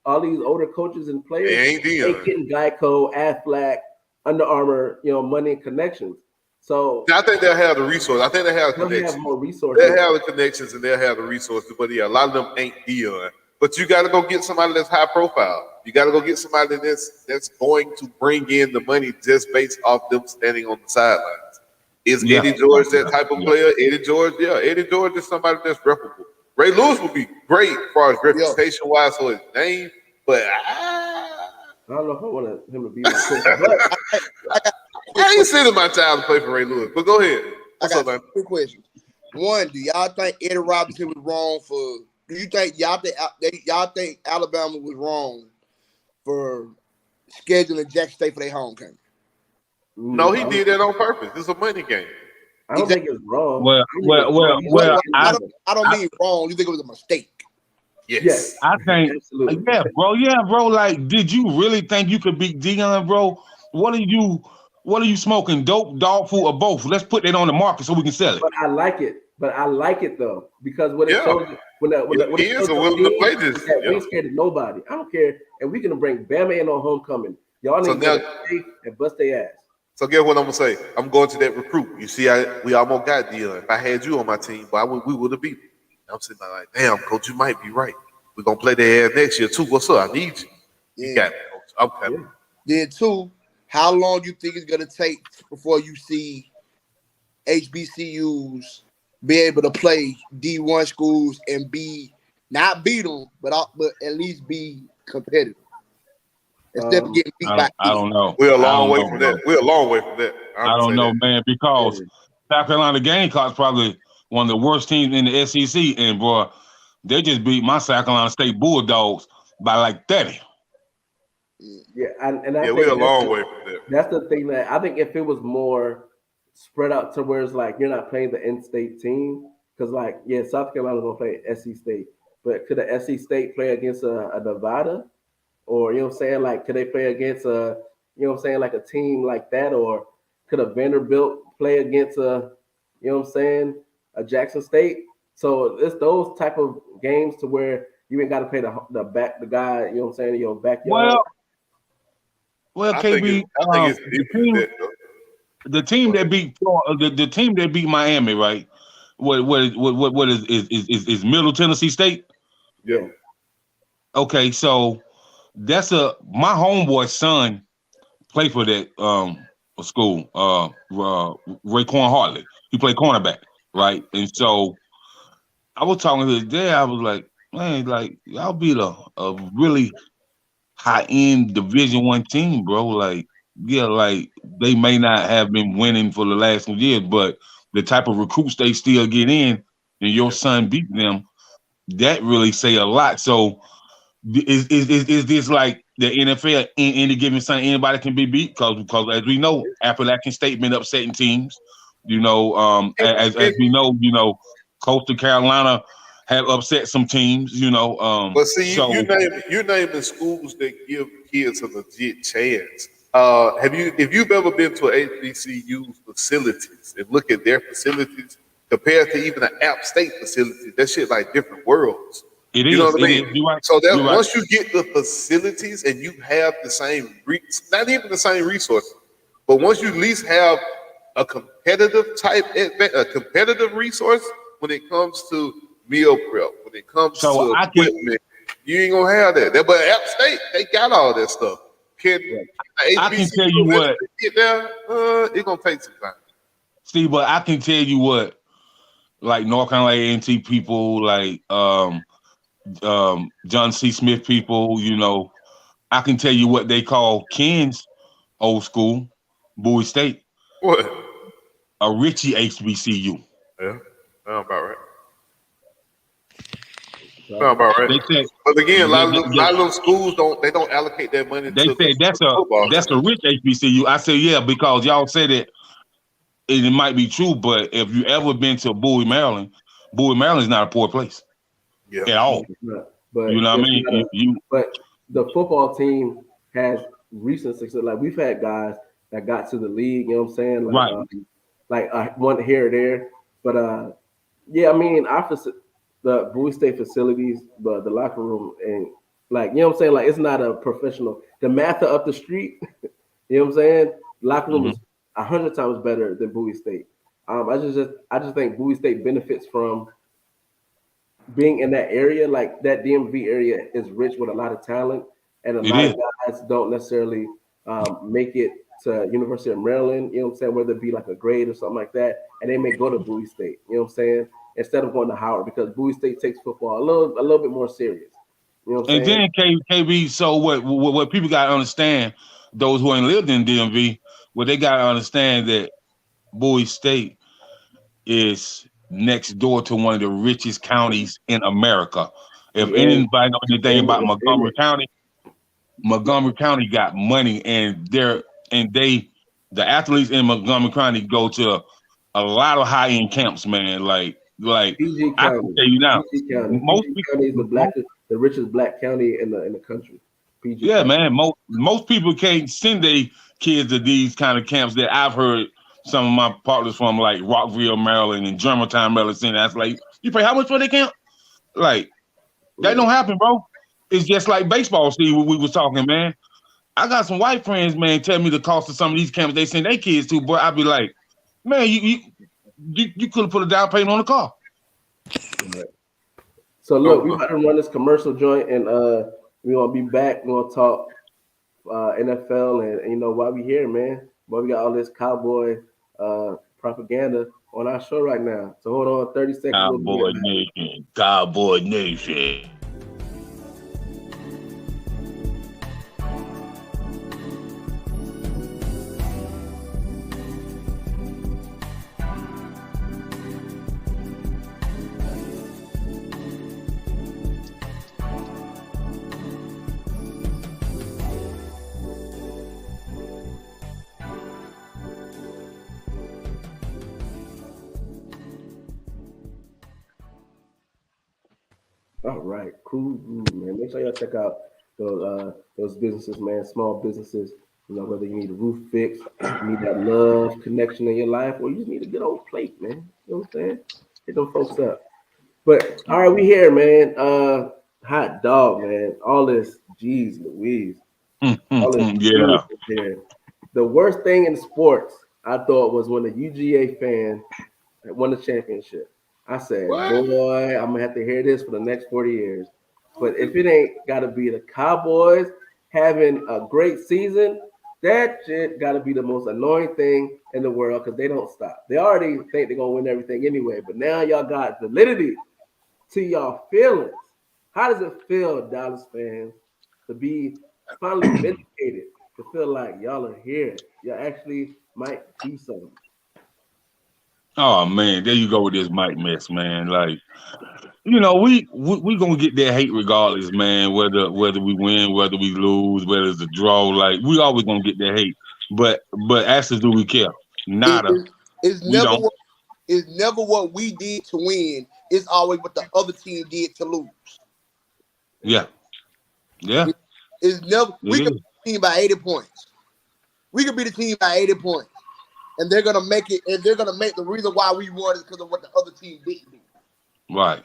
all these older coaches and players ain't getting Geico, Aflac, Under Armour, money and connections. So I think they'll have the resources. I think they have connections. Have more resources. They'll have the connections and they'll have the resources. But yeah, a lot of them ain't Dion. But you got to go get somebody that's high profile. You got to go get somebody that's going to bring in the money just based off them standing on the sidelines. Is Eddie George that type of player? Eddie George is somebody that's reputable. Ray Lewis would be great as far as reputation-wise for his name, but I don't know if I want him to be my coach. I ain't sending my child to play for Ray Lewis, but go ahead. What's up, man? Two questions. One, do y'all think Eddie Robinson was wrong for? Do you think y'all think Alabama was wrong for scheduling Jackson State for their homecoming? No, he did that on purpose. It's a money game. I don't think it's wrong. Well, I think it's wrong. He's well, not- I don't mean wrong. You think it was a mistake? Yes. Yes. I think, Absolutely. yeah, bro. Like, did you really think you could beat Dion, bro? What are you smoking? Dope, dog food, or both? Let's put that on the market so we can sell it. But I like it. Though because what it Yeah. shows when it Kids shows are willing to play this. that we Yeah. ain't scared of nobody. I don't care, and we can bring Bama in on homecoming. Y'all So need to now- play and bust their ass. So guess what I'm gonna say? I'm going to that recruit. You see, we almost got Dion. If I had you on my team, we would have beat him. I'm sitting there like, damn, coach, you might be right. We're gonna play their ass next year too. What's up? I need you. You got me, coach. I'm coming. Then two, how long you think it's gonna take before you see HBCUs be able to play D1 schools and not beat them, but at least be competitive instead of getting beat by? I don't know. We're a I long don't way know, from bro. that. We're a long way from that. I don't know, man, because South Carolina Gamecocks probably one of the worst teams in the SEC, and bro, they just beat my South Carolina State Bulldogs by like 30. Yeah, and I Yeah, think we're a long way from that. That's the thing that I think if it was more spread out to where it's like you're not playing the in-state team, because like South Carolina's gonna play SC State, but could a SC State play against a Nevada, or you know what I'm saying? Like, could they play against like a team like that, or could a Vanderbilt play against a Jackson State? So it's those type of games to where you ain't got to pay the guy, you know what I'm saying, in your backyard. Well, I KB, think it's deeper than that, though. the team that beat the team that beat Miami, right? What is Middle Tennessee State? Yeah. Okay, so that's my homeboy's son played for that school. Raekwon Hartley. He played cornerback, right? And so I was talking to his dad. I was like, man, like y'all beat a really high end Division I team, bro. Like, yeah, like they may not have been winning for the last few years, but the type of recruits they still get in, and your son beat them, that really say a lot. So is this like the NFL in any given Sunday, anybody can be beat? Because as we know, Appalachian State been upsetting teams. You know, as we know, Coastal Carolina have upset some teams. You know, But see, so, you're naming schools that give kids a legit chance. If you've ever been to an HBCU facilities and look at their facilities compared to even an App State facility, that shit like different worlds. It You know is. what I mean? You're right. So that You're right. once you get the facilities and you have the same, not even the same resources, but once you at least have a competitive resource when it comes to meal prep, when it comes to equipment, you ain't gonna have that. But App State, they got all that stuff. I can tell you what. Get there, it's gonna take some time. Steve, but I can tell you what, like North Carolina A&T people, like John C. Smith people, you know, I can tell you what they call Ken's old school, Bowie State. What? A Richie HBCU. Yeah, sound about right. Sound about right. They said, but again, a lot of those schools don't allocate that money. They said that's a rich HBCU. I said, yeah, because y'all said it might be true, but if you ever been to Bowie, Maryland is not a poor place at all. But you know what I mean? But the football team has recent success. Like we've had guys that got to the league. You know what I'm saying? Like, right. One here or there. But yeah, I mean, the Bowie State facilities, the locker room, and like you know what I'm saying. Like it's not a professional. The Mather up the street. You know what I'm saying? Locker room is 100 times better than Bowie State. I just think Bowie State benefits from being in that area. Like that DMV area is rich with a lot of talent, and a lot of guys don't necessarily make it to University of Maryland. You know what I'm saying? Whether it be like a grade or something like that, and they may go to Bowie State. You know what I'm saying? Instead of going to Howard, because Bowie State takes football a little bit more serious. You know what I'm saying? And then KB, so what people got to understand, those who ain't lived in DMV, they got to understand that Bowie State is next door to one of the richest counties in America. If anybody know anything about Montgomery County got money, and the athletes in Montgomery County go to a lot of high end camps, man. Like PG I County. can tell you now, PG County. most PG people, County is the richest black county in the country. PG yeah, County. man. Most people can't send their kids to these kind of camps that I've heard some of my partners from, like Rockville, Maryland, and Germantown, Maryland. Saying that's like, you pay how much for the camp? Like that don't happen, bro. It's just like baseball. See, we was talking, man. I got some white friends, man, tell me the cost of some of these camps they send their kids to. Boy, I'd be like, man, you could have put a down payment on the car. Right. So look, we about to run this commercial joint, and we're gonna be back. We're gonna talk NFL, and you know why we here, man. But we got all this cowboy propaganda on our show right now. So hold on, 30 seconds. Cowboy Nation, Cowboy Nation. All right, cool, man. Make sure y'all check out those businesses, man. Small businesses. You know, whether you need a roof fix, you need that love connection in your life, or you just need a good old plate, man. You know what I'm saying? Hit them folks up. But all right, we here, man. Hot dog, man. All this, geez, Louise. All this Yeah. here. The worst thing in sports, I thought, was when the UGA fan won the championship. I said, boy, I'm gonna have to hear this for the next 40 years. But if it ain't gotta be the Cowboys having a great season, that shit gotta be the most annoying thing in the world because they don't stop. They already think they're gonna win everything anyway, but now y'all got validity to y'all feelings. How does it feel, Dallas fans, to be finally vindicated, to feel like y'all are here? Y'all actually might do something. Oh man, there you go with this Mike mess, man. Like, you know, we gonna get that hate regardless, man. Whether we win, whether we lose, whether it's a draw, like we always gonna get that hate. But actually, do we care? Nada. It's never what we did to win. It's always what the other team did to lose. Yeah. It's never we could be the team by 80 points. We could be the team by 80 points. And they're gonna make it, and they're gonna make the reason why we won is because of what the other team didn't do. Right.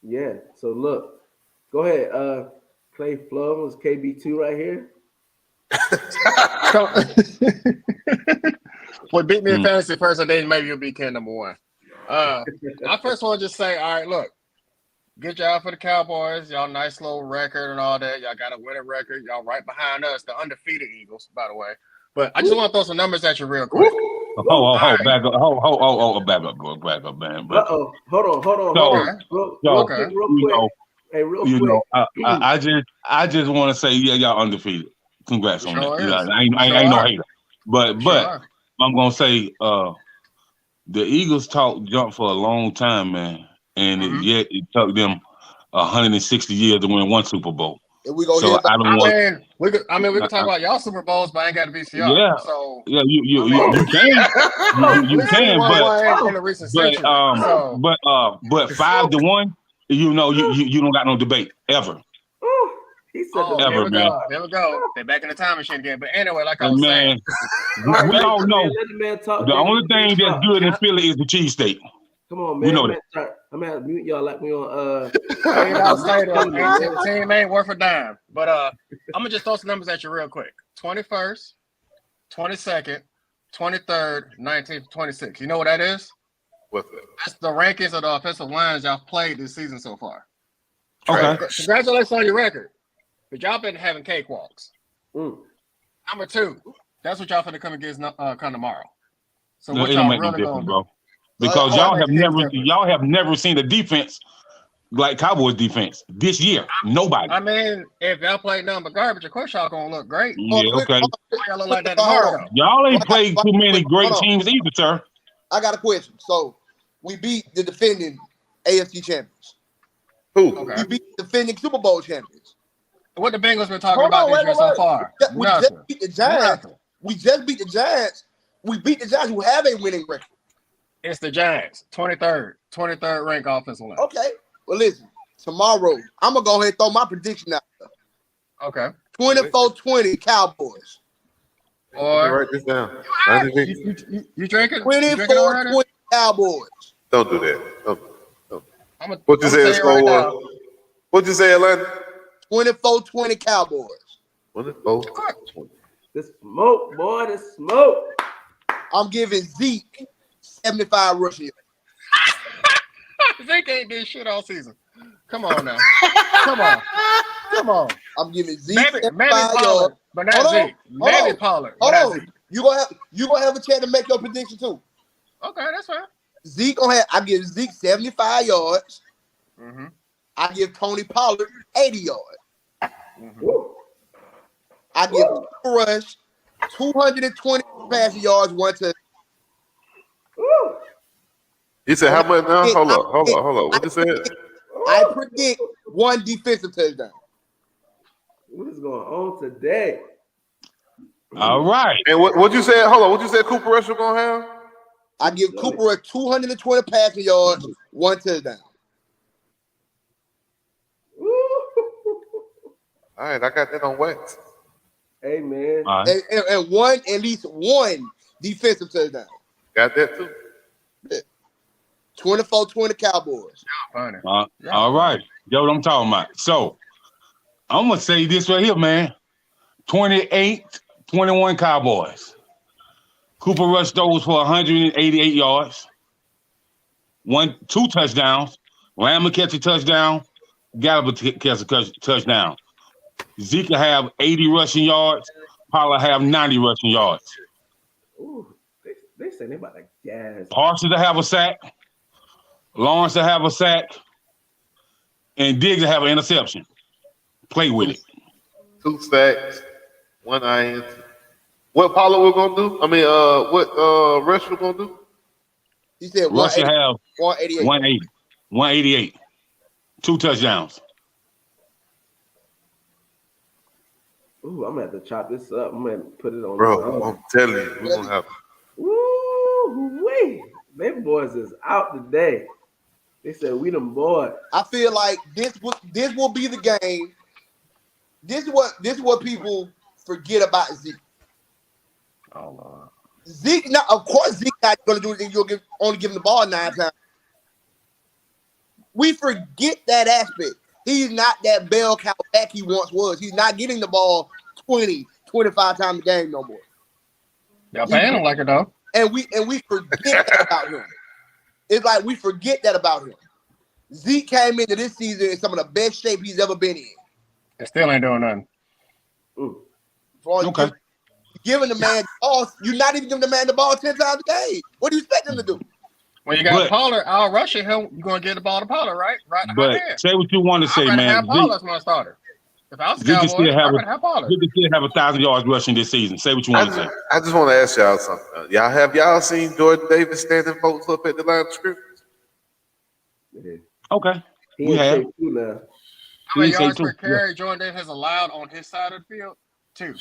Yeah. So look, go ahead. Clay Flow is KB2 right here. Well, beat me in fantasy first, and then maybe you'll be king number one. I first want to just say, all right, look, good job for the Cowboys. Y'all nice little record and all that. Y'all got a winning record. Y'all right behind us, the undefeated Eagles, by the way. But I just want to throw some numbers at you real quick. Back up, man. Hold on. Real quick. Hey, real quick. You know, I just want to say, yeah, y'all undefeated. Congrats on that. You know, I ain't no hater. But I'm gonna say, the Eagles talk jump for a long time, man, and yet it took them 160 years to win one Super Bowl. And we go so we could talk about y'all Super Bowls, but I ain't got to be CR. Yeah. So yeah, you can, you can, but 5-1, you know, you don't got no debate ever. He said ever, man. There we go. They're back in the time machine again. But anyway, like I was saying, we all know the only thing that's good in Philly is the cheesesteak. Come on, man. We know that. I'm gonna mute y'all like we on team ain't worth a dime. But I'm gonna just throw some numbers at you real quick. 21st, 22nd, 23rd, 19th, 26th. You know what that is? What's that? That's the rankings of the offensive lines y'all played this season so far. Okay. Congratulations on your record. But y'all been having cakewalks. Number 2, that's what y'all finna come against come tomorrow. So what y'all really gonna do? Bro. Because y'all have never seen a defense like Cowboys defense this year. Nobody. I mean, if y'all play nothing but garbage, of course y'all gonna look great. Yeah, okay. Y'all look like that tomorrow. Y'all ain't played too many great teams either, sir. I got a question. So we beat the defending AFC champions. Who? We beat the defending Super Bowl champions. What the Bengals been talking about this year so far? We just beat the Giants. We just beat the Giants. We beat the Giants who have a winning record. It's the Giants, 23rd ranked offensive line. Okay. Well, listen. Tomorrow, I'm gonna go ahead and throw my prediction out there. Okay. 24-20 Cowboys. Let me Or write this down. you drinking? You drinking already? 24-20 Cowboys. Don't do that. Don't. I'm What you say, right now. What you say, Atlanta? 24-20 Cowboys. 24. The smoke, boy, the smoke. I'm giving Zeke 75 rushing yards. Zeke ain't did shit all season. Come on now. Come on. I'm giving Zeke Maybe 75 Pollard, yards. but not Hold on, Zeke. hold Maybe on, Pollard. Hold but not on. Zeke. You gonna have a chance to make your prediction too. Okay, that's fine. Zeke gonna have. I give Zeke 75 yards. Mm-hmm. I give Tony Pollard 80 yards. Mm-hmm. Woo. I give Rush 220 passing yards, one to. Woo. You said how much now? Hold up. What you said? I predict one defensive touchdown. What is going on today? All right. And what you said? Hold on. What you said? Cooper Rush was gonna have? I give Cooper Rush 220 passing yards, one touchdown. Woo. All right, I got that on wax. Hey, man. All right. And one, at least one defensive touchdown. Got that too. 24-20 Cowboys. Funny. All right. Yo, what I'm talking about. So, I'm going to say this right here, man. 28-21 Cowboys. Cooper Rush throws for 188 yards. 2 touchdowns. Lamb will catch a touchdown. Gallup will catch a touchdown. Zeke will have 80 rushing yards. Pollard have 90 rushing yards. Ooh, they say they about to gas. Parsons will have a sack. Lawrence will have a sack. And Diggs will have an interception. Play with it. 2 sacks, 1 INT. What Pollard we're gonna do? I mean, what Rush we're gonna do? He said Rush will have 188. 188. 2 touchdowns. Ooh, I'm gonna have to chop this up. I'm gonna put it on. Bro, I'm telling you, we're gonna have. Woo, wait. Them boys is out today. They said we them boys. I feel like this will be the game. This is what people forget about Zeke. Oh Lord. Zeke, now of course Zeke not gonna do anything. You'll only give him the ball 9 times. We forget that aspect. He's not that bell cow back he once was. He's not getting the ball 20, 25 times a game no more. Y'all paying him like it though. And we forget that about him. It's like we forget that about him. Zeke came into this season in some of the best shape he's ever been in. It still ain't doing nothing. Okay. Giving the man ball, you're not even giving the man the ball 10 times a game. What do you expect him to do? When you got But- Pollard out rushing him, you're gonna get the ball to Pollard, right? Right in the But hand. say what you want to say, I'd rather man. have Pollard as my starter. If I was Zeke can Cowboys, still I'd have rather have Pollard. You can still have 1,000 yards rushing this season. Say what you want to say. I just want to ask y'all something. Y'all seen Jordan Davis standing folks up at the line of scrimmage? Yeah. Okay. He We in have. shape too now. How many He say yards two. per carry Jordan Davis has allowed on his side of the field? 2.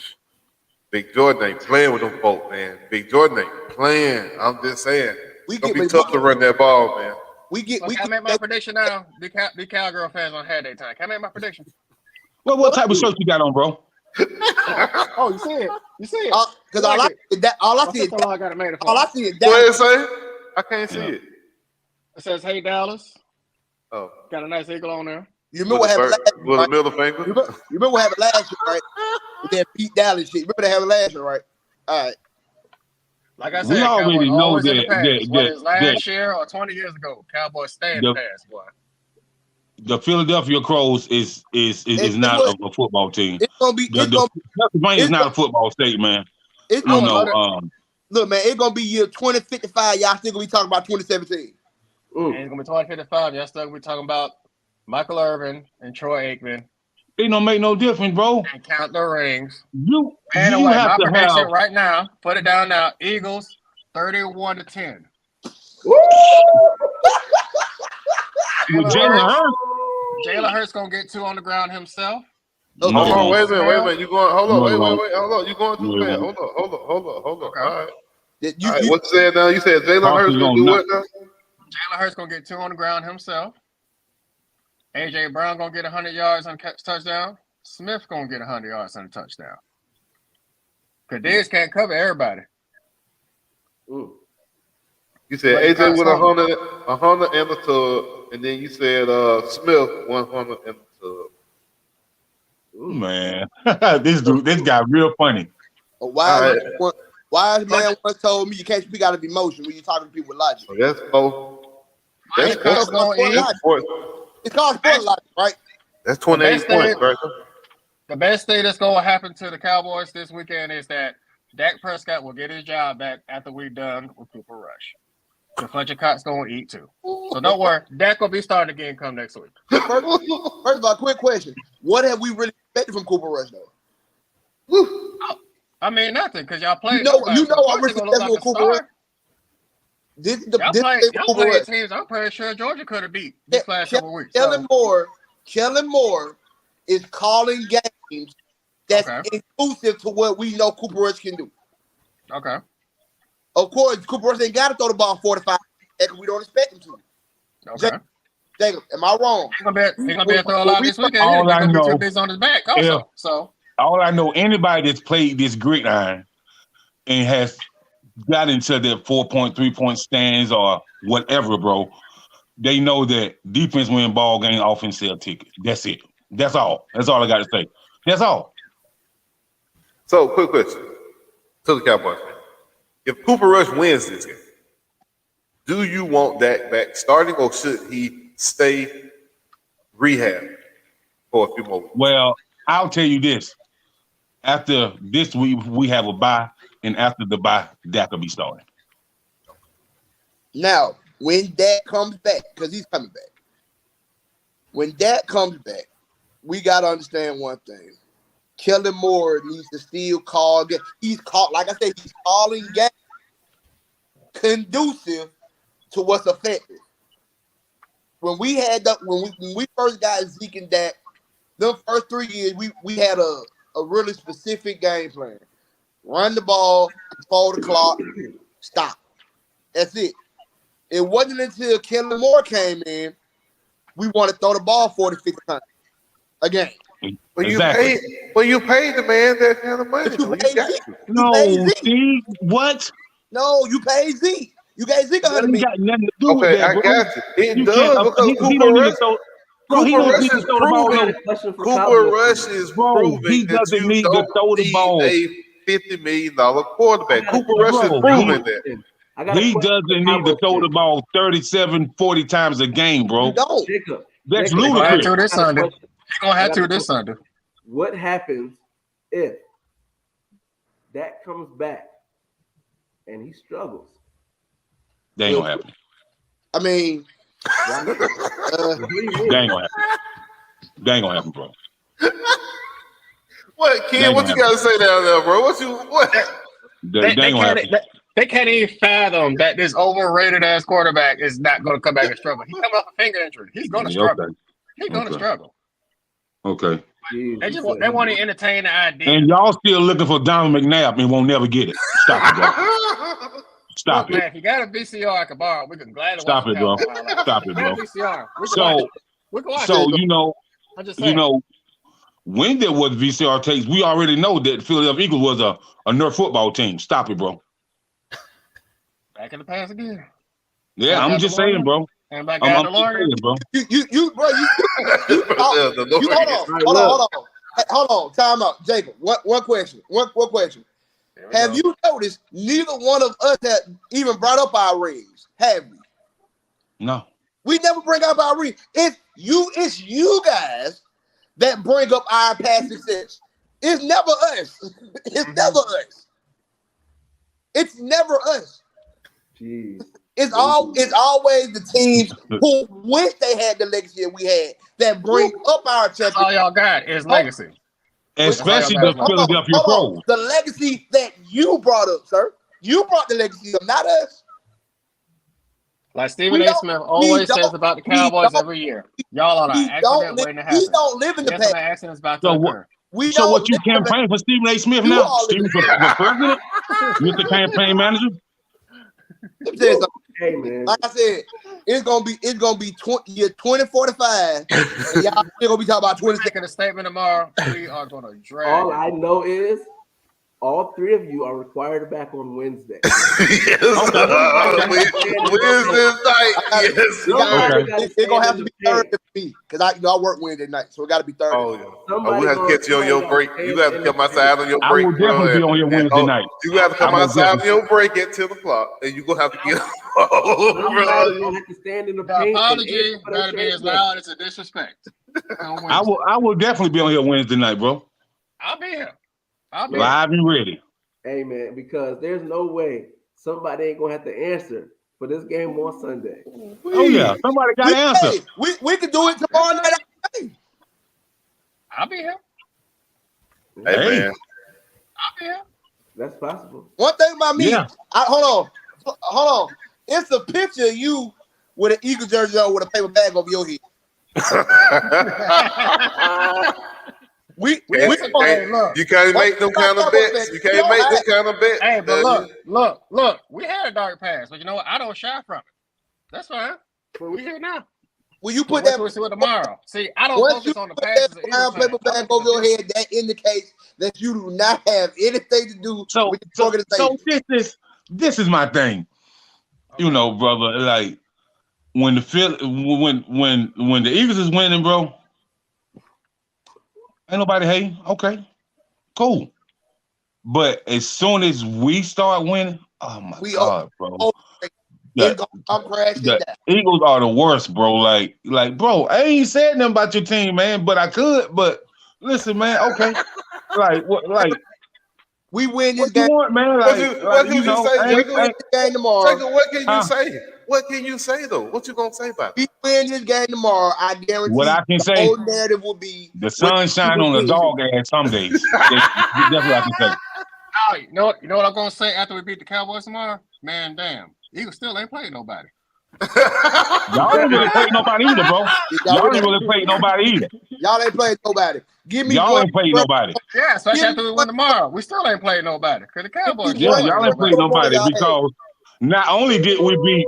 Big Jordan ain't playing with them folk, man. Big Jordan ain't playing. I'm just saying. It's gonna be tough to run that ball, man. Can I make my prediction now? The Cowgirl fans on had their time. Can I make my prediction? Well, what type of shirt you got on, bro? Oh, you see it? You see it? Because all I see is I got it made it for. all I see is Go ahead, that. say. I can't see it. It says, "Hey Dallas." Oh, Got a nice eagle on there. You remember what happened last year, with a right? middle finger. You remember what happened last year, right? With that Pete Dallas shit. You remember that happened last year, right? All right. Like I said, We already Cowboys know always in the that- past. that- Whether it's that- last year or 20 years ago, Cowboys stay in the past, boy. The Philadelphia Crows is not a football team. It's gonna be. Pennsylvania is not a football state, man. It's You gonna know, look, man. It's gonna be year 2055. Y'all still gonna be talking about 2017. And it's gonna be 2055. Y'all still gonna be talking about Michael Irvin and Troy Aikman it don't make no difference, bro. and count the rings. You Anyway, have my to prediction have. right now. Put it down now. Eagles 31-10. With Jalen Hurts, Jalen Hurts gonna get 2 on the ground himself. Oh, No. Hold on, wait a minute. You going? Hold on, No, wait, no. hold on. You going too No, fast? no. Hold on. Okay. All right. You, All right. you, What you saying now? You said Jalen Parsons Hurts gonna gonna do not- what now? Jalen Hurts gonna get 2 on the ground himself. AJ Brown gonna get 100 yards on a touchdown. Smith gonna get 100 yards on a touchdown. Cadiz can't cover everybody. Mm. You said But AJ Cox with home. 100 and a tub, and then you said Smith 100 and a tub. Man, this guy real funny. a wise All man once told me you can't speak out of emotion when you're talking to people with logic. So that's both. That's That's Cox gonna eat. that's four- It's called sport logic, right? that's 28 The best points, thing- right? The best thing that's gonna happen to the Cowboys this weekend is that Dak Prescott will get his job back after we're done with Cooper Rush. The Fletcher Cox gonna eat too. So don't worry, Dak will be starting again come next week. First of all, quick question: what have we really expected from Cooper Rush, though? I mean nothing because y'all played. You know nobody, so of I'm course he gonna look like a Cooper Rush. star. This is the Y'all this play is Cooper Rush. teams. I'm pretty sure Georgia could have beat these last couple weeks. Kellen Moore is calling games that's Okay. inclusive to what we know Cooper Rush can do. Okay. Of course, Cooper Rush ain't got to throw the ball 45 because we don't expect him to. Okay. Jacob, am I wrong? He's gonna be able to throw a lot this weekend. All He's I gonna be know- too busy on his back also. Yeah. So All I know, anybody that's played this gridiron and has got into their 4-point, 3-point stands or whatever, bro, they know that defense win ball game, offense sell tickets. That's it. That's all. That's all I got to say. That's all. So, quick question to the Cowboys. If Cooper Rush wins this game, do you want Dak back starting, or should he stay rehab for a few more weeks? Well, I'll tell you this. After this week, we have a bye, and after the bye, Dak will be starting. Now, when Dak comes back, because he's coming back, when Dak comes back, we got to understand one thing. Kellen Moore needs to still call. He's called, like I said, he's calling games conducive to what's effective. When we first got Zeke and Dak, the first 3 years, we had a really specific game plan. Run the ball, control the clock, stop. That's it. It wasn't until Kellen Moore came in, we want to throw the ball 40, 50 times a game. But Exactly. you paid the man that kind of money. But you so paid got Zeke. to. No, paid Zeke. see what? No, you paid Zeke. You gave Zeke That $100 ain't million. got nothing to do with Okay, that, I bro. got you. It You does can't- because he Cooper don't need Rush. to throw. Bro, he Cooper don't Rush need to is throw the ball. proving. No. Question for Cooper Cowboys Rush fans. is Bro, proving he that doesn't you need to don't throw the need ball. a $50 million quarterback. I got a Cooper Rush is Bro, proving that. I got a He question doesn't for need to Cowboys throw the fans. ball 37, 40 times a game, bro. You don't. Jacob. That's Jacob, He's gonna have ludicrous. to this I got a Sunday. question. He's gonna have I got to a this question. Sunday. What happens if Dak comes back and he struggles? That ain't gonna happen. I mean, Who do you win? That ain't gonna happen. That ain't gonna happen, bro. What, That kid? ain't What you gonna got to say down there, bro? What? That ain't gonna happen. They can't even fathom that this overrated ass quarterback is not going to come back and struggle. He's coming off a finger injury. He's going to Yeah, struggle. okay. He's going to Okay. struggle. Okay. Jeez, They you just said they he want to won. entertain the idea. And y'all still looking for Donald McNabb and won't never get it. Stop it, bro. Stop Look, man, it. if you got a VCR I can borrow, we can gladly Stop watch it, bro. the highlights. Stop it, If you got bro. a VCR, we can watch So, it. We can watch so it. I'm just saying. when there was VCR tapes, we already know that Philadelphia Eagles was a Nerf football team. Stop it, bro. Back in the past again. Yeah, I'm just saying, bro. And by I'm God, just DeLorean. saying, bro. you hold on. Time out, Jacob. One question. One question. There we Have go. you noticed neither one of us have even brought up our rings? Have we? No. We never bring up our rings. It's you guys that bring up our past success. It's never us. It's never us. It's never us. Jeez. It's always the teams who wish they had the legacy that we had that bring up our That's all championship. y'all got is legacy. Especially Hold the on, Philadelphia Pros. The legacy that you brought up, sir. You brought the legacy up, not us. Like Stephen We A. don't- Smith always don't- says about the we Cowboys don't- every year. Y'all are an we don't accident live, waiting to we happen. don't live in the Guess past. when that accident is about to So what- occur? We So don't what you live in the campaign for Stephen A. Smith You now? all Stephen live for president? Mr. Campaign Manager? Let me tell you something. Hey man, Like I said, it's gonna be 2045, and y'all still gonna be talking about We're 26. making a statement tomorrow. We are gonna drag. all it. I know is all three of you are required back on Wednesday. Yes, Wednesday night. Yes, Somebody Okay. gotta It's gonna have stand to in be the Thursday pen. for me because I work Wednesday night, so it got to be Thursday. Oh, yeah. Somebody we have to gonna- catch you on your somebody break. gonna You have to stand come in the outside on your I break, will bro. definitely be on your Wednesday night. You have to come I will outside on definitely- your break at 10 o'clock, and you're going to have to get Somebody gonna have to stand in the The paint. and apology ask for their better be as trade loud as a disrespect. On I will definitely be on here Wednesday night, bro. I'll be here. I'll be here. Live and ready. Hey man, because there's no way somebody ain't gonna have to answer for this game on Sunday. Oh yeah, somebody got to answer. Hey, we can do it tomorrow night. I'll be here. Hey, Hey. man. I'll be here. That's possible. One thing about me, Yeah. hold on. It's a picture of you with an Eagle jersey on with a paper bag over your head. We Hey, look. you can't make them kind of bets. You can't make them kind of bets. Hey, but look. We had a dark past, but you know what? I don't shy from it. That's fine. But we here now. when you put What that we see tomorrow? See, I don't once you focus on the put past. that brown paper bag over your head, that indicates that you do not have anything to do So, with the so, organization. this is my thing. You know, brother, like when the Eagles is winning, bro, ain't nobody hating. Okay, cool. But as soon as we start winning, oh my God, bro. It's gonna come crashing The down. Eagles are the worst, bro. Like, bro, I ain't said nothing about your team, man, but I could. But listen, man, okay. Like, We win this what you game. want, man? What Like, you say, I We ain't- win this game tomorrow. Jacob, what can you Huh? say? What can you say, though? What you going to say about it? We win this game tomorrow. I guarantee What I can the say, whole narrative will be the sun shine on the dog ass some days. That's what I can say. Oh, you know what I'm gonna say after we beat the Cowboys tomorrow? Man, damn. Eagles still ain't playing nobody. Y'all ain't really played nobody either, bro. Y'all ain't really played nobody either. Y'all ain't playing nobody. Give me Y'all one. ain't played nobody. Yeah, especially Give after me we win tomorrow. We still ain't playing nobody. Because the Cowboys Yeah, Yeah, still y'all ain't playing played nobody. nobody because not only did we beat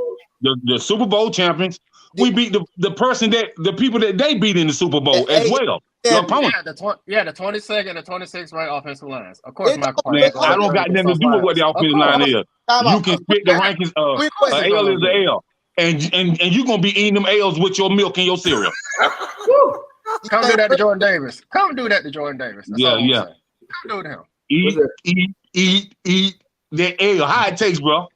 the Super Bowl champions, we beat the people that they beat in the Super Bowl as well. The opponent. Yeah, the 22nd and 26th right offensive lines. Of course, It Michael don't- Man, Parsons. I don't got nothing to do with what the offensive line is. Time You out. can split the rankings. Quick An question. L is an L, and you gonna be eating them L's with your milk and your cereal. Come do that to Jordan Davis. Come do that to Jordan Davis. That's all I'm Yeah. saying. Come do it to him. Eat that L. How it tastes, bro?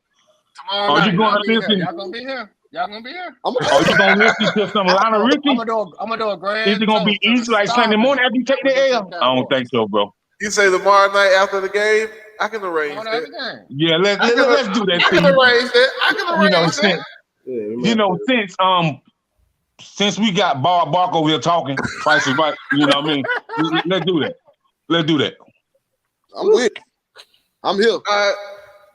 Tomorrow Are night. you gonna Y'all be here. listen? Y'all gonna be here. Y'all gonna be here. I'm Are you gonna listen to some Lionel Richie? I'm gonna do a grand. Is it gonna be toast to easy like stop Sunday it. morning after you take the L? I don't think so, bro. You say tomorrow night after the game? I can arrange Tomorrow night that. again. Yeah, let's do that. I can arrange that. I can You know, arrange that. since we got Bark over here talking, Price is Right. You know what I mean? Let's do that. Let's do that. I'm with it. I'm here. All right.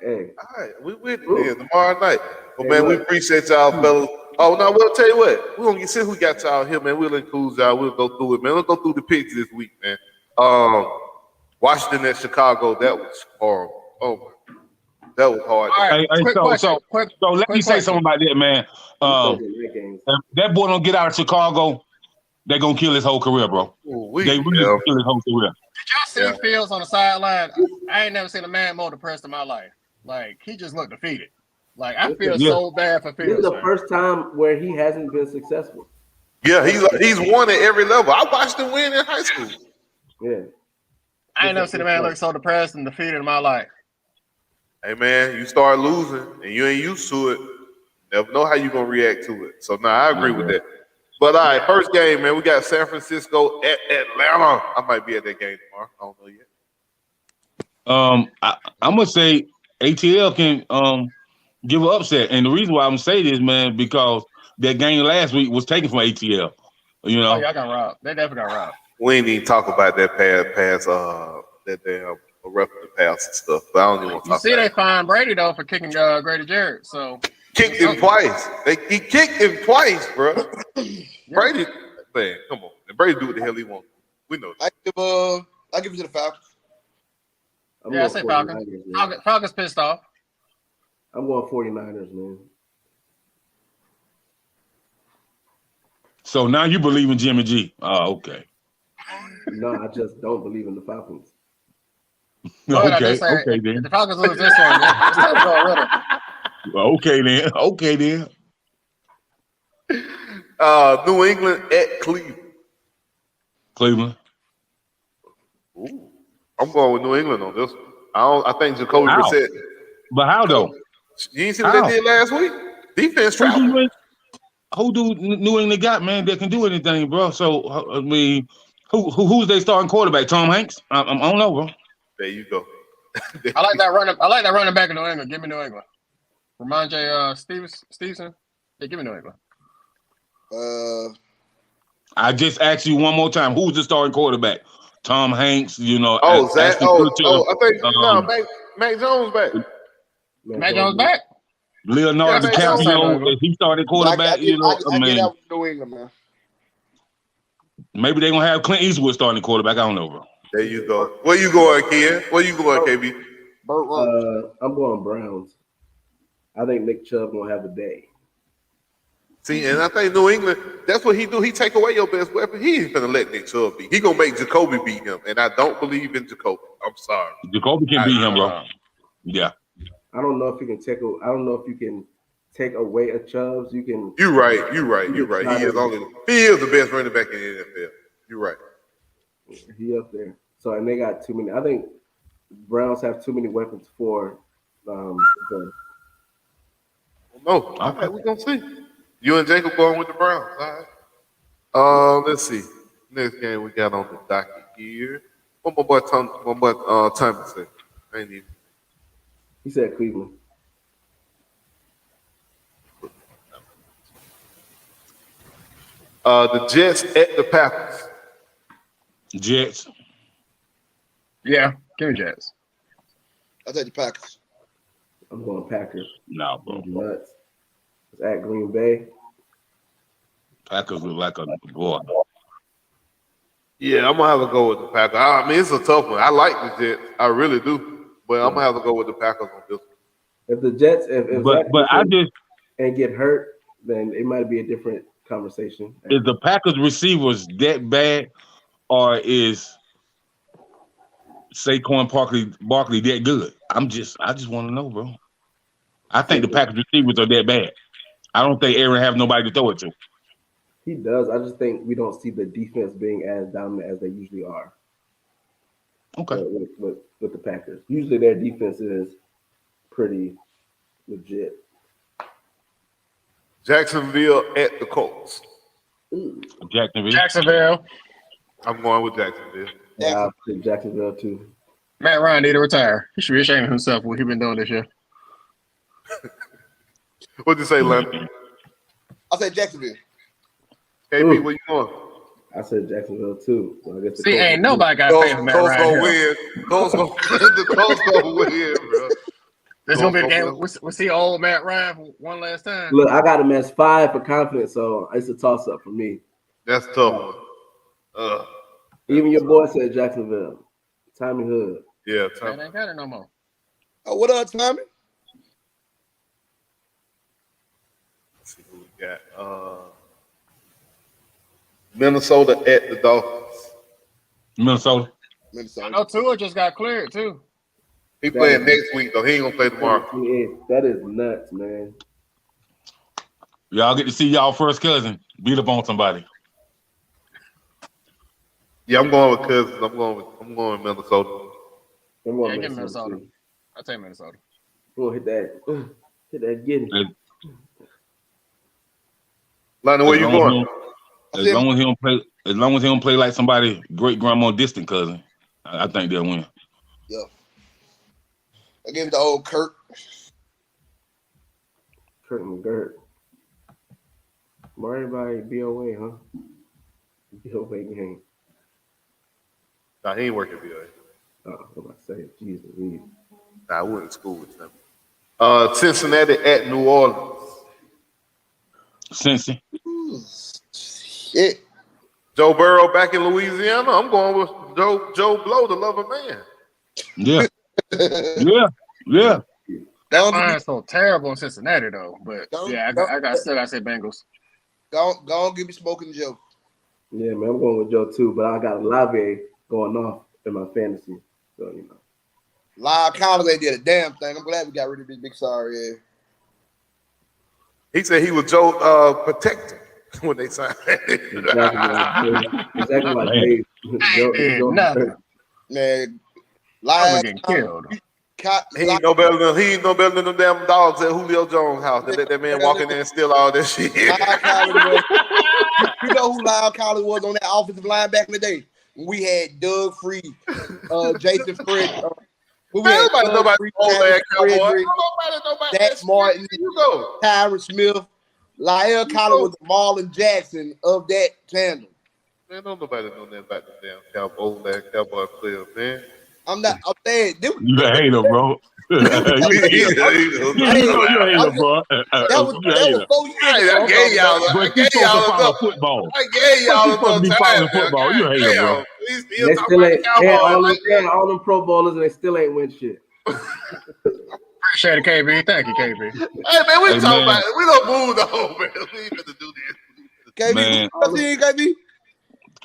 Hey, All right, we with it then tomorrow night. Well, Hey, man, we look. appreciate y'all, fellas. Oh, no, we'll tell you what. We're going to get, since we got y'all here, man, we'll include y'all. We'll go through it, man. We'll go through the picks this week, man. Washington at Chicago, that was horrible. Oh, my. That was hard. All right. Hey, quick question. So let me quick say question. something about that, man. If that boy don't get out of Chicago, they're gonna kill his whole career, bro. They really gonna kill his whole career. Did y'all see Fields on the sideline? I ain't never seen a man more depressed in my life. Like, he just looked defeated. Like, I feel so bad for this is Fields. the man. first time where he hasn't been successful. Yeah, he's won at every level. I watched him win in high school. Yeah. I ain't never seen a man look so depressed and defeated in my life. Hey, man, you start losing and you ain't used to it. Never know how you going to react to it. So, nah, I agree with that. But, all right, first game, man, we got San Francisco at Atlanta. I might be at that game tomorrow. I don't know yet. I'm gonna say ATL can give an upset, and the reason why I'm gonna say this, man, because that game last week was taken from ATL. You know, Oh, y'all got robbed. They definitely got robbed. We ain't even talk about that pass, that damn roughing the pass and stuff. But I don't even want to You talk see, about they it. fined Brady though for kicking Grady Jarrett. So Kicked him twice. He kicked him twice, bro. Brady, man, come on. And Brady do what the hell he wants. We know. I give it to the Falcons. I'm Yeah, I going say 49ers, Falcons. man. Falcons pissed off. I'm going 49ers, man. So now you believe in Jimmy G. Oh, okay. No, I just don't believe in the Falcons. But I Okay, just say, okay if then. the Falcons lose this one, it's time to go with it. Okay then. Okay then. New England at Cleveland. Cleveland. Ooh. I'm going with New England on this one. I think Jacoby How? Brissett. But how though? You ain't see what How? they did last week? Defense travel. Who do New England got, man, that can do anything, bro? So I mean, who's they starting quarterback? Tom Hanks? I don't know, bro. There you go. I like that running back in New England. Give me New England. Ramondre Stevenson. Yeah, give me New England. I just asked you one more time. Who's the starting quarterback? Tom Hanks, you know. Zach. Ashton I think Kutcher, Mac Jones back. Mac Jones back. Leonardo Yeah, DiCaprio, if he started quarterback, I get that with New England, man. Maybe they're gonna have Clint Eastwood starting quarterback. I don't know, bro. There you go. Where you going, Ken? Where you going, KB? Burt Reynolds. I'm going Browns. I think Nick Chubb gonna have a day. See, and I think New England, that's what he do. He take away your best weapon. He ain't gonna let Nick Chubb beat. He gonna make Jacoby beat him, and I don't believe in Jacoby. I'm sorry. Jacoby can beat him, bro. Yeah. I don't know if you can take. I don't know if you can take away a Chubbs. You can. You're right. He is the best running back in the NFL. You're right. He up there. So and they got too many. I think Browns have too many weapons for. No, okay, we're gonna see. You and Jacob going with the Browns. All right. Let's see. Next game we got on the docket here. What my boy Tommy said. I ain't even. He said Cleveland. The Jets at the Packers. Jets. Yeah, give me Jets. I take the Packers. I'm going Packers. No, bro. Nuts. It's at Green Bay. Packers look like a boy. Yeah, I'm gonna have to go with the Packers. I mean, it's a tough one. I like the Jets. I really do. But I'm gonna have to go with the Packers on this one. If the Jets, if But I just and get hurt, then it might be a different conversation. is the Packers receivers that bad, or is Saquon Barkley that good? I just want to know, bro. I think the Packers receivers are that bad. I don't think Aaron have nobody to throw it to. He does. I just think we don't see the defense being as dominant as they usually are. Okay. With the Packers, usually their defense is pretty legit. Jacksonville at the Colts. Ooh. Jacksonville. I'm going with Jacksonville. Yeah, I'll pick Jacksonville too. Matt Ryan need to retire. He should be ashamed of himself for what he's been doing this year. What'd you say, Lennon? I say Jacksonville. KB, where you going? I said Jacksonville too. So I guess See, ain't nobody got faith in Matt Colts Ryan. gonna here. win. The Colts gonna win, bro. This gonna be the game. We'll see old Matt Ryan for one last time. Look, I got him as 5 for confidence, so it's a toss up for me. That's a tough one. Even your boy said Jacksonville. Tommy Hood. Yeah, Man, ain't got it no more. Oh, what up, Tommy? Let's see who we got. Minnesota at the Dolphins. Minnesota. I know Tua just got cleared too. He playing next week though. He ain't gonna play tomorrow. That is nuts, man. Y'all get to see y'all first cousin beat up on somebody. Yeah, I'm going with Cousins. I'm going with Minnesota. Yeah, give Minnesota. I'll take Minnesota. Go hit that getting. Lana, where you going? As long as he don't play like somebody great grandma distant cousin, I think they'll win. Yeah. I gave it to old Kurt. Kurt McGirt. Why everybody BOA, huh? BOA game. Nah, he ain't working BOA. Oh, what am I saying? Jesus, Nah, I went to school with them. Cincinnati at New Orleans. Cincy. Shit. Joe Burrow back in Louisiana. I'm going with Joe Blow, the lover man. Yeah. Yeah. Don't Mine's so terrible in Cincinnati though, but Don't- yeah, I still gotta say Bengals. go give me Smoking Joe. Yeah, man, I'm going with Joe too, but I got Olave going off in my fantasy. So, you know. Lyle Collins did a damn thing. I'm glad we got rid of this big sorry. Yeah. He said he was Joe protected when they signed. Exactly like Dave. Joe, Nothing. Man, I'm Lyle getting killed. He ain't no better than them damn dogs at Julio Jones' house that let that man walk in there and steal all that shit. Lyle Collins was, you know who Lyle Collins was on that offensive line back in the day? We had Doug Free, Jason Fred. Nobody know about old ass cowboy. Nobody Zach Martin, You go. Tyron Smith. Lyle Collins was the Marlon Jackson of that tandem. Man, don't nobody know nothing about the damn old ass cowboy player, man. I'm saying, You a hater, bro. You a hater, bro. that was 4 years ago. I gave y'all. But you supposed to follow football. I gave y'all You supposed to be following football. You a hater, bro. They still ain't all them Pro Bowlers and they still ain't win shit. Appreciate it, KB. Thank you, KB. Hey man, we talking about it. We don't move on, man. We ain't gonna do this. KB, Man. what's in, KB?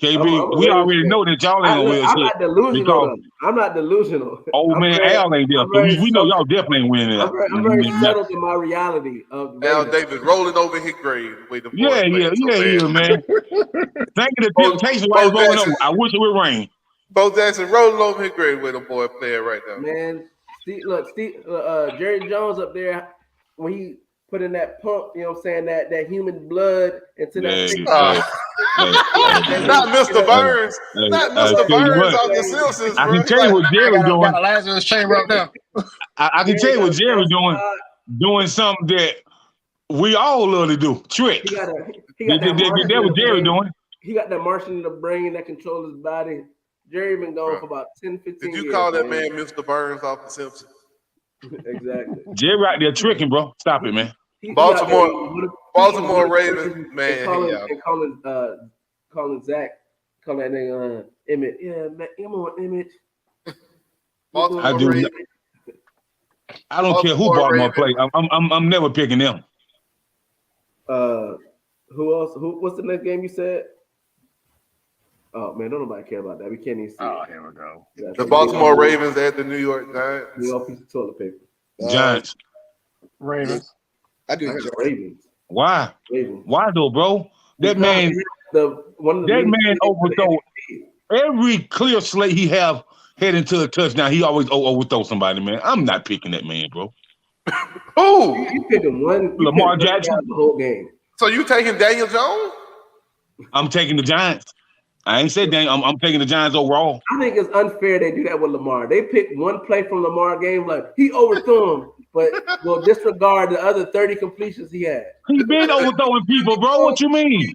KB, we already know that y'all ain't gonna win I'm shit. not delusional. I'm not delusional. Old man Al ain't there, so we know y'all definitely ain't winning that. I'm very settled in my reality of the Al Raiders. Davis rolling over his grave. Yeah, man. Thank you, the temptation while it's rolling over. I wish it would rain. Bo Jackson rolling over his grave with a boy playing right now. Man, Jerry Jones up there when he put in that pump, you know what I'm saying, that human blood into that. Not Mr. Burns. Not Mr. Burns on the Simpsons. I can tell you what Jerry doing. Got a Lazarus chamber up there. I can tell you what Jerry doing something that we all love to do. Trick. He got that what Jerry doing. He got that Martian in the brain that controls his body. Jerry been going for about 10, 15 years. Did you call that man Mr. Burns off the Simpsons? Exactly. Jerry out there tricking, bro. Stop it, man. Baltimore Ravens, man. Calling Zach, calling that nigga Emmett. Yeah, man, I'm on Emmett. I don't care who Baltimore play. I'm never picking them. Who else? What's the next game you said? Oh man, don't nobody care about that. We can't even see. Oh, here we go. The Baltimore Ravens at the New York Giants. We all piece of toilet paper. Giants. Ravens. I do Ravens. Why? Ravens. Why though, bro? That man overthrow every clear slate he have heading to a touchdown. He always overthrow somebody, man. I'm not picking that man, bro. Who? You picking one? Lamar Jackson the whole game. So you taking Daniel Jones? I'm taking the Giants. I ain't said Daniel. I'm taking the Giants overall. I think it's unfair they do that with Lamar. They pick one play from Lamar game, like he overthrew him, but will disregard the other 30 completions he had. He been overthrowing people, bro. What you mean?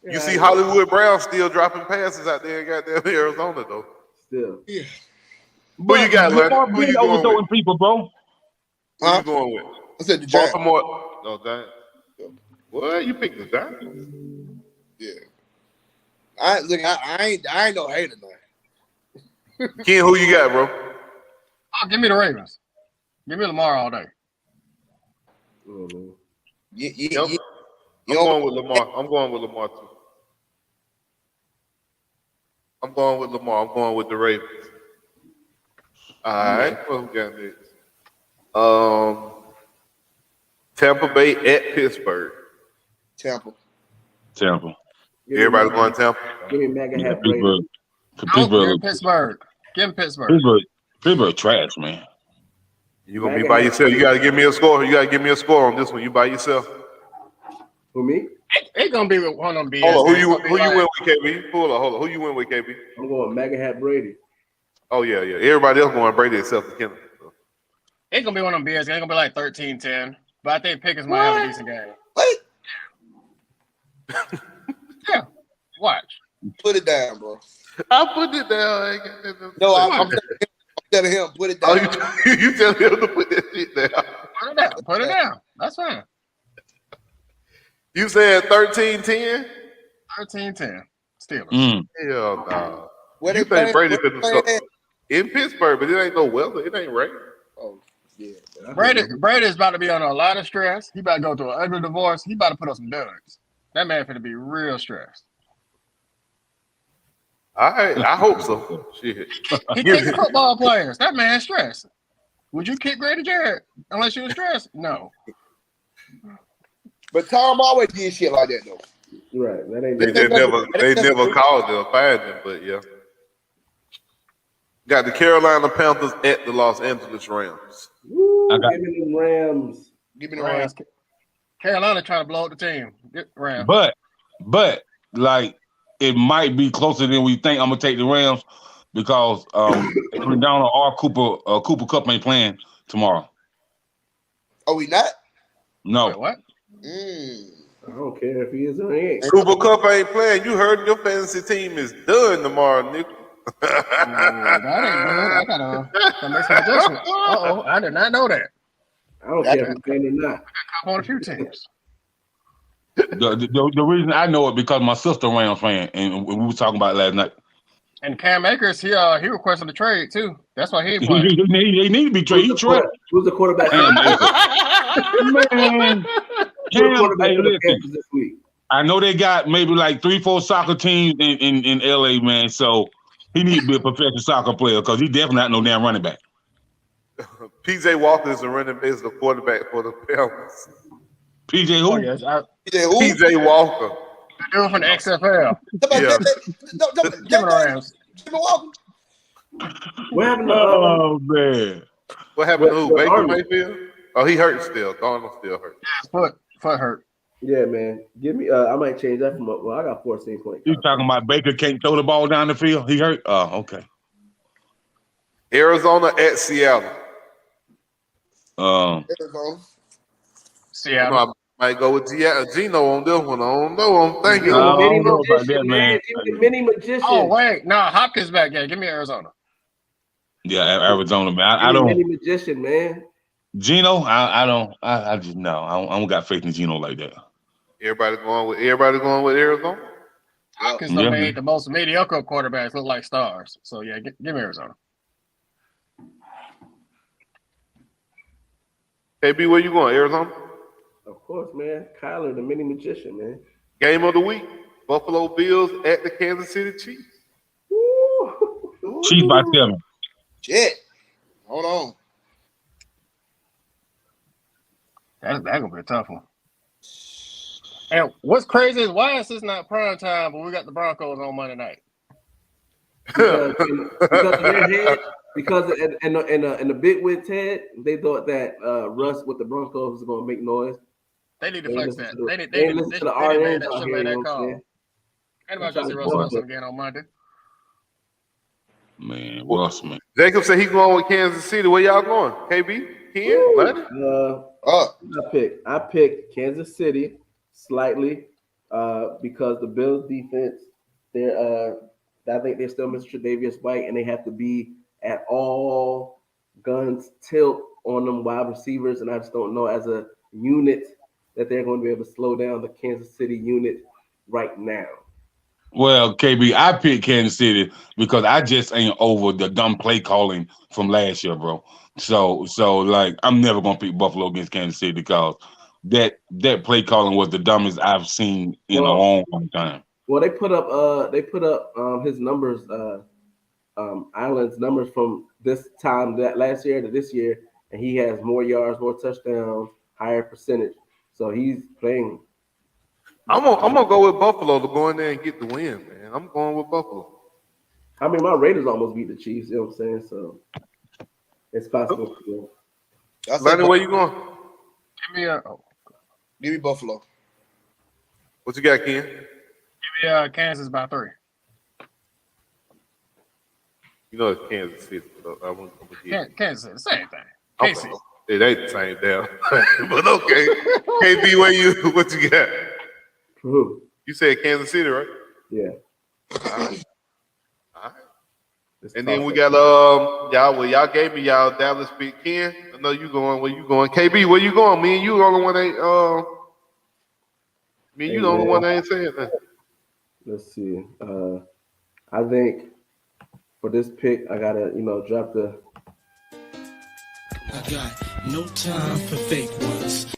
You see Hollywood Brown still dropping passes out there in goddamn Arizona, though. Still. Yeah. Who you got, Larry? Who you going overthrowing with? people, bro? Who you going with? I said the Giants. Baltimore. No, Giants. What? You picked the Giants? Yeah. I ain't no hater, man. Ken, who you got, bro? Oh, give me the Ravens. Give me Lamar all day. Mm-hmm. I'm going with Lamar. I'm going with Lamar too. I'm going with Lamar. I'm going with the Ravens. All right. What we got next? Tampa Bay at Pittsburgh. Tampa. Everybody going Tampa? Give me Mega Hat Pittsburgh. Give him Pittsburgh. Pittsburgh trash, man. You gonna be by yourself. You gotta give me a score. You gotta give me a score on this one. You by yourself. For me? It's gonna be with one of them BS. Hold on. Who you win with, KB? Hold on. Who you win with, KB? I'm going Mega Hat Brady. Oh yeah. Everybody else going Brady except for Kenneth. It's gonna be one of them BS. It's gonna be like 13-10. But I think Pickens might have a decent game. What? Yeah. Watch. Put it down, bro. I put it down. No, I'm telling him, put it down. Oh, you tell him to put that shit down. Put it down. That's fine. You said 13-10? 13-10. Steelers. Hell no. Where You they think Brady where finna they start playing in Pittsburgh, but it ain't no weather. It ain't rain. at? Oh, yeah. Brady's about to be under a lot of stress. He about to go through an ugly divorce. He about to put up some duds. That man finna be real stressed. I hope so. Shit. He kicks football players. That man's stressed. Would you kick Grady Jarrett unless you were stressed? No. But Tom always did shit like that though. Right. That ain't They never called them, fired them, but yeah. Got the Carolina Panthers at the Los Angeles Rams. Woo, I got- give me them Rams. Give me the Rams. Carolina trying to blow up the team. Get Rams. But like it might be closer than we think. I'm gonna take the Rams because Donald or Cooper Kupp ain't playing tomorrow. Oh, we not? No. Wait, what? I don't care if he is or he ain't. Cooper Kupp ain't playing. You heard your fantasy team is done tomorrow, nigga. That ain't good. I gotta make some adjustments. I did not know that. I don't care if he's playing or not. I'm on a few teams. The reason I know it because my sister Rams fan, and we were talking about it last night. And Cam Akers, he requested a trade too. That's why he ain't playing. They need to be traded. He traded. Who's the quarterback? Man, Who's the Cam, quarterback hey, for the listen. Panthers this week? I know they got maybe like 3-4 soccer teams in LA, man. So he needs to be a professional soccer player because he definitely not no damn running back. PJ Walker is the quarterback for the Panthers. PJ who? Oh, yes, PJ Walker. the dude from the XFL. Yeah. Give it a Rams. What happened to Oh man. What happened to who? What Baker Arnold? Mayfield? Oh, he hurt still. Darnold still hurt. Foot hurt. Yeah, man. Give me. I might change that from. Well, I got 14 points. You talking about Baker can't throw the ball down the field? He hurt? Oh, okay. Arizona at Seattle. Seattle. I might go with Gino on this one. I don't know. I'm thinking. I don't Mini know about magician, that, man. Give me the mini magician. Oh wait, no, Hopkins back. Yeah, give me Arizona. Yeah, Arizona, man. I Give me don't. mini magician, man. Gino, I don't. I just no. I don't got faith in Gino like that. Everybody going with Arizona. Hopkins Yeah. made the most mediocre quarterbacks look like stars. So yeah, give me Arizona. KB, where you going? Arizona. Of course, man. Kyler, the mini magician, man. Game of the week: Buffalo Bills at the Kansas City Chiefs. Woo. Chiefs by 7. Shit. Hold on. That's gonna be a tough one. And what's crazy is why is this not prime time, but we got the Broncos on Monday night? Because of their head, because in the big with Ted, they thought that Russ with the Broncos was gonna make noise. They need to flex that. They They should listen to the have made RNs out that here, you know what I'm call. saying? Anybody gonna see Russell Wilson again on Monday? Man, Russ, man. Jacob said he's going with Kansas City. Where y'all going? KB, Ken, Lenny? I picked Kansas City slightly because the Bills defense, I think they're still Mr. Tre'Davious White, and they have to be at all guns tilt on them wide receivers, and I just don't know as a unit that they're going to be able to slow down the Kansas City unit right now. Well, KB, I picked Kansas City because I just ain't over the dumb play calling from last year, bro. So like I'm never gonna pick Buffalo against Kansas City because that play calling was the dumbest I've seen in a long time. Well, they put up his numbers, Island's numbers from this time that last year to this year, and he has more yards, more touchdowns, higher percentage. So he's playing. I'm gonna go with Buffalo to go in there and get the win, man. I'm going with Buffalo. I mean, my Raiders almost beat the Chiefs. You know what I'm saying? So it's possible. Lenny, where you going? Give me Buffalo. What you got, Ken? Give me Kansas by 3. You know it's Kansas City. So I won't come again. Kansas City, same thing. Okay. KC. It ain't the same damn. But okay. KB, what you got? Who? You said Kansas City, right? Yeah. All right. It's And then tough. we got y'all gave me y'all Dallas pick. Ken, I know you going. Where you going? KB, where you going? Me and you are the one that I mean, Hey, you the only man. one that ain't saying that. Let's see. I think for this pick, I gotta, drop the. I got no time for fake ones.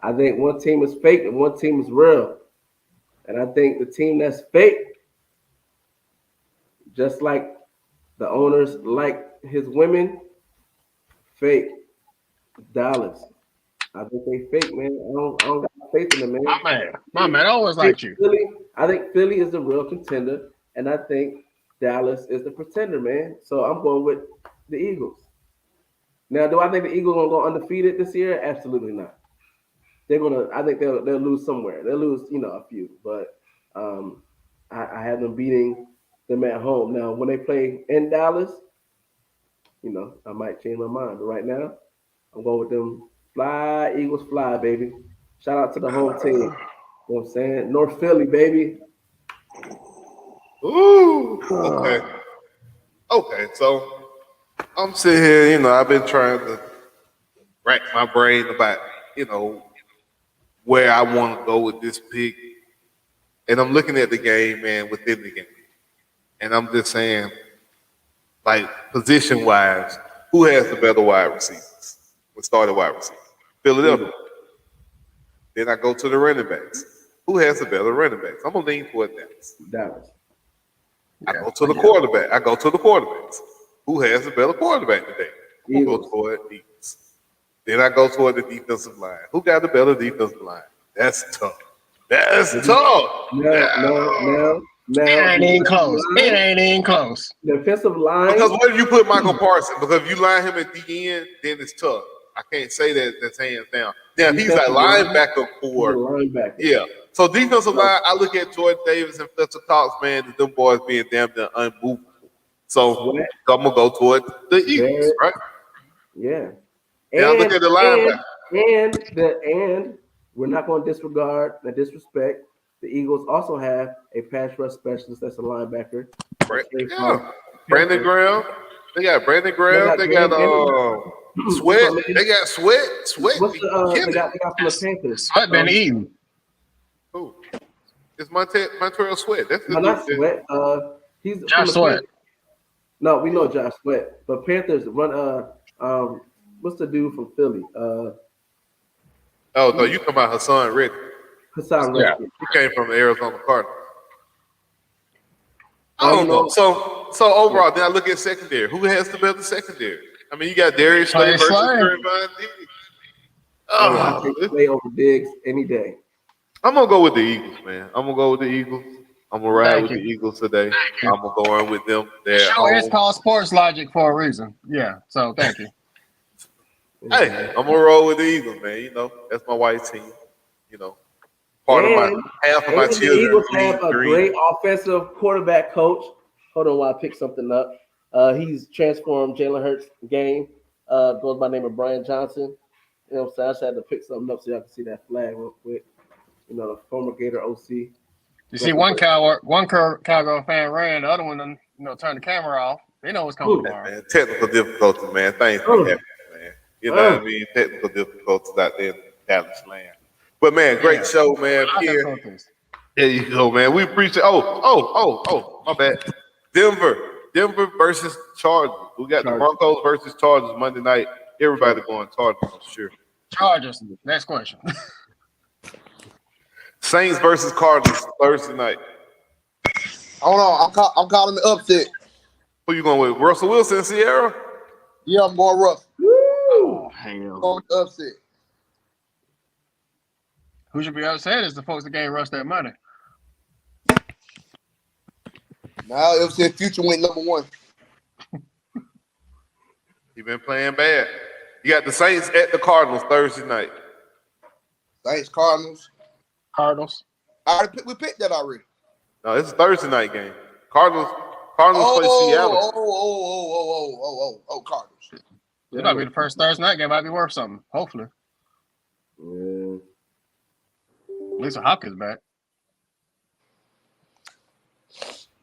I think one team is fake and one team is real, and I think the team that's fake, just like the owners like his women, fake. Dallas. I think they fake, man. I don't got faith in them, man. My man, I always liked you. I think Philly is the real contender, and I think Dallas is the pretender, man. So I'm going with the Eagles. Now, do I think the Eagles gonna go undefeated this year? Absolutely not. They're gonna. I think they'll lose somewhere. They'll lose, a few, but I have them beating them at home. Now, when they play in Dallas, I might change my mind. But right now, I'm going with them. Fly, Eagles, fly, baby. Shout out to the home team. You know what I'm saying? North Philly, baby. Ooh. Okay. Okay. So I'm sitting here, I've been trying to rack my brain about, where I want to go with this pick. And I'm looking at the game, man, within the game. And I'm just saying, like, position wise, who has the better wide receivers? What started wide receiver? Philadelphia. Then I go to the running backs. Who has the better running backs? I'm gonna lean toward Dallas. Dallas. I go to the quarterback. I go to the quarterbacks. Who has the better quarterback today? Who goes toward Eagles? Then I go toward the defensive line. Who got the better defensive line? That's tough. That's tough. No. It ain't even close. It ain't even close. Defensive line. Because what if you put Michael Parsons? Because if you line him at the end, then it's tough. I can't say that's hands down. Now he's a linebacker for linebacker. Yeah. So defensive line, I look at Jordan Davis and Fletcher Cox, man, and them boys being damn near unmovable. So I'm gonna go toward the Eagles, right? Yeah. And I look at the linebacker. And we're not going to disregard the disrespect. The Eagles also have a pass rush specialist that's a linebacker. Brandon Graham. They got Brandon Graham. They got Sweat. They got Sweat. Sweat. What's they got from the Panthers? Sweat been eating. Who? It's Montreal Sweat. That's the not Sweat. He's Josh Sweat. No, we know Josh Sweat. But Panthers run what's the dude from Philly? Oh no, you talking about Hassan Reddick. Hassan Reddick. He came from the Arizona Cardinals. I don't know. So overall, then I look at secondary. Who has the better secondary? I mean, you got Darius Slay versus Trayvon Diggs. I take Slay over Diggs any day. I'm gonna go with the Eagles, man. I'm gonna go with the Eagles. I'm gonna ride with the Eagles today. I'm gonna go on with them. Sure, it's called sports logic for a reason. Yeah. So thank you. Hey, I'm gonna roll with the Eagles, man. That's my white team. Part of half of my children. The Eagles have a great offensive quarterback coach. Hold on while I pick something up. He's transformed Jalen Hurts' game. Goes by the name of Brian Johnson. You know what I'm saying? I just had to pick something up so y'all can see that flag real quick. The former Gator OC. You see, one Cowgirl fan ran, the other one, turned the camera off. They know what's coming tomorrow. Man, technical difficulties, man. Things can happen, man. You know what I mean? Technical difficulties out there in Dallas land. But man, great show, man. There you go, man. We appreciate. Oh, my bad. Denver versus Chargers. We got the Broncos versus Chargers Monday night. Everybody going Chargers, I'm sure. Chargers. Next question. Saints versus Cardinals Thursday night. Hold on, I'm calling the upset. Who you going with? Russell Wilson and Sierra? Yeah, I'm going Russ. Oh, hell. Going with the upset. Who should be upset is the folks that gave Russ that money. Now it said Future went number one. He been playing bad. You got the Saints at the Cardinals Thursday night. Saints, Cardinals. We picked that already. No, it's a Thursday night game. Cardinals play Seattle. Cardinals. It might be the first Thursday night game. Might be worth something. Hopefully. Yeah. At least Hopkins back.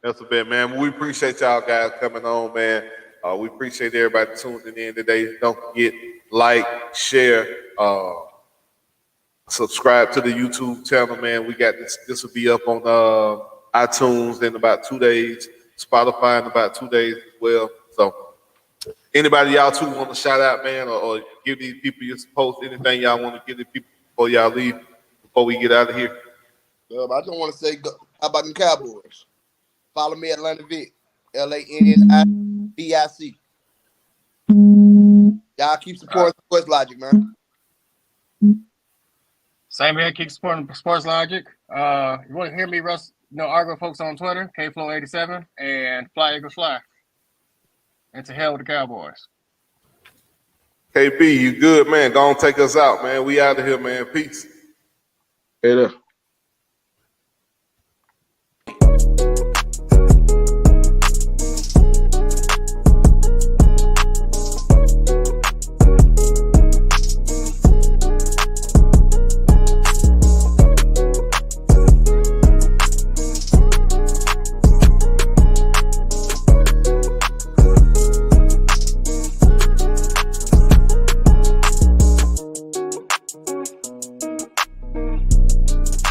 That's a bit, man. We appreciate y'all guys coming on, man. We appreciate everybody tuning in today. Don't forget, like, share, Subscribe to the YouTube channel, man. We got this. This will be up on iTunes in about 2 days, Spotify in about 2 days as well. So, anybody y'all too want to shout out, man, or give these people your post anything y'all want to give these people before y'all leave, before we get out of here? I just want to say, how about them Cowboys? Follow me at Atlanta Vic, LANIVIC. Y'all keep supporting Sports Logic, man. Same here. Keep supporting Sports Logic. You want to hear me, Russ? Argo folks on Twitter, KFlow87 and Fly Eagle Fly. And to hell with the Cowboys. KB, you good, man? Go on, take us out, man. We out of here, man. Peace. Later.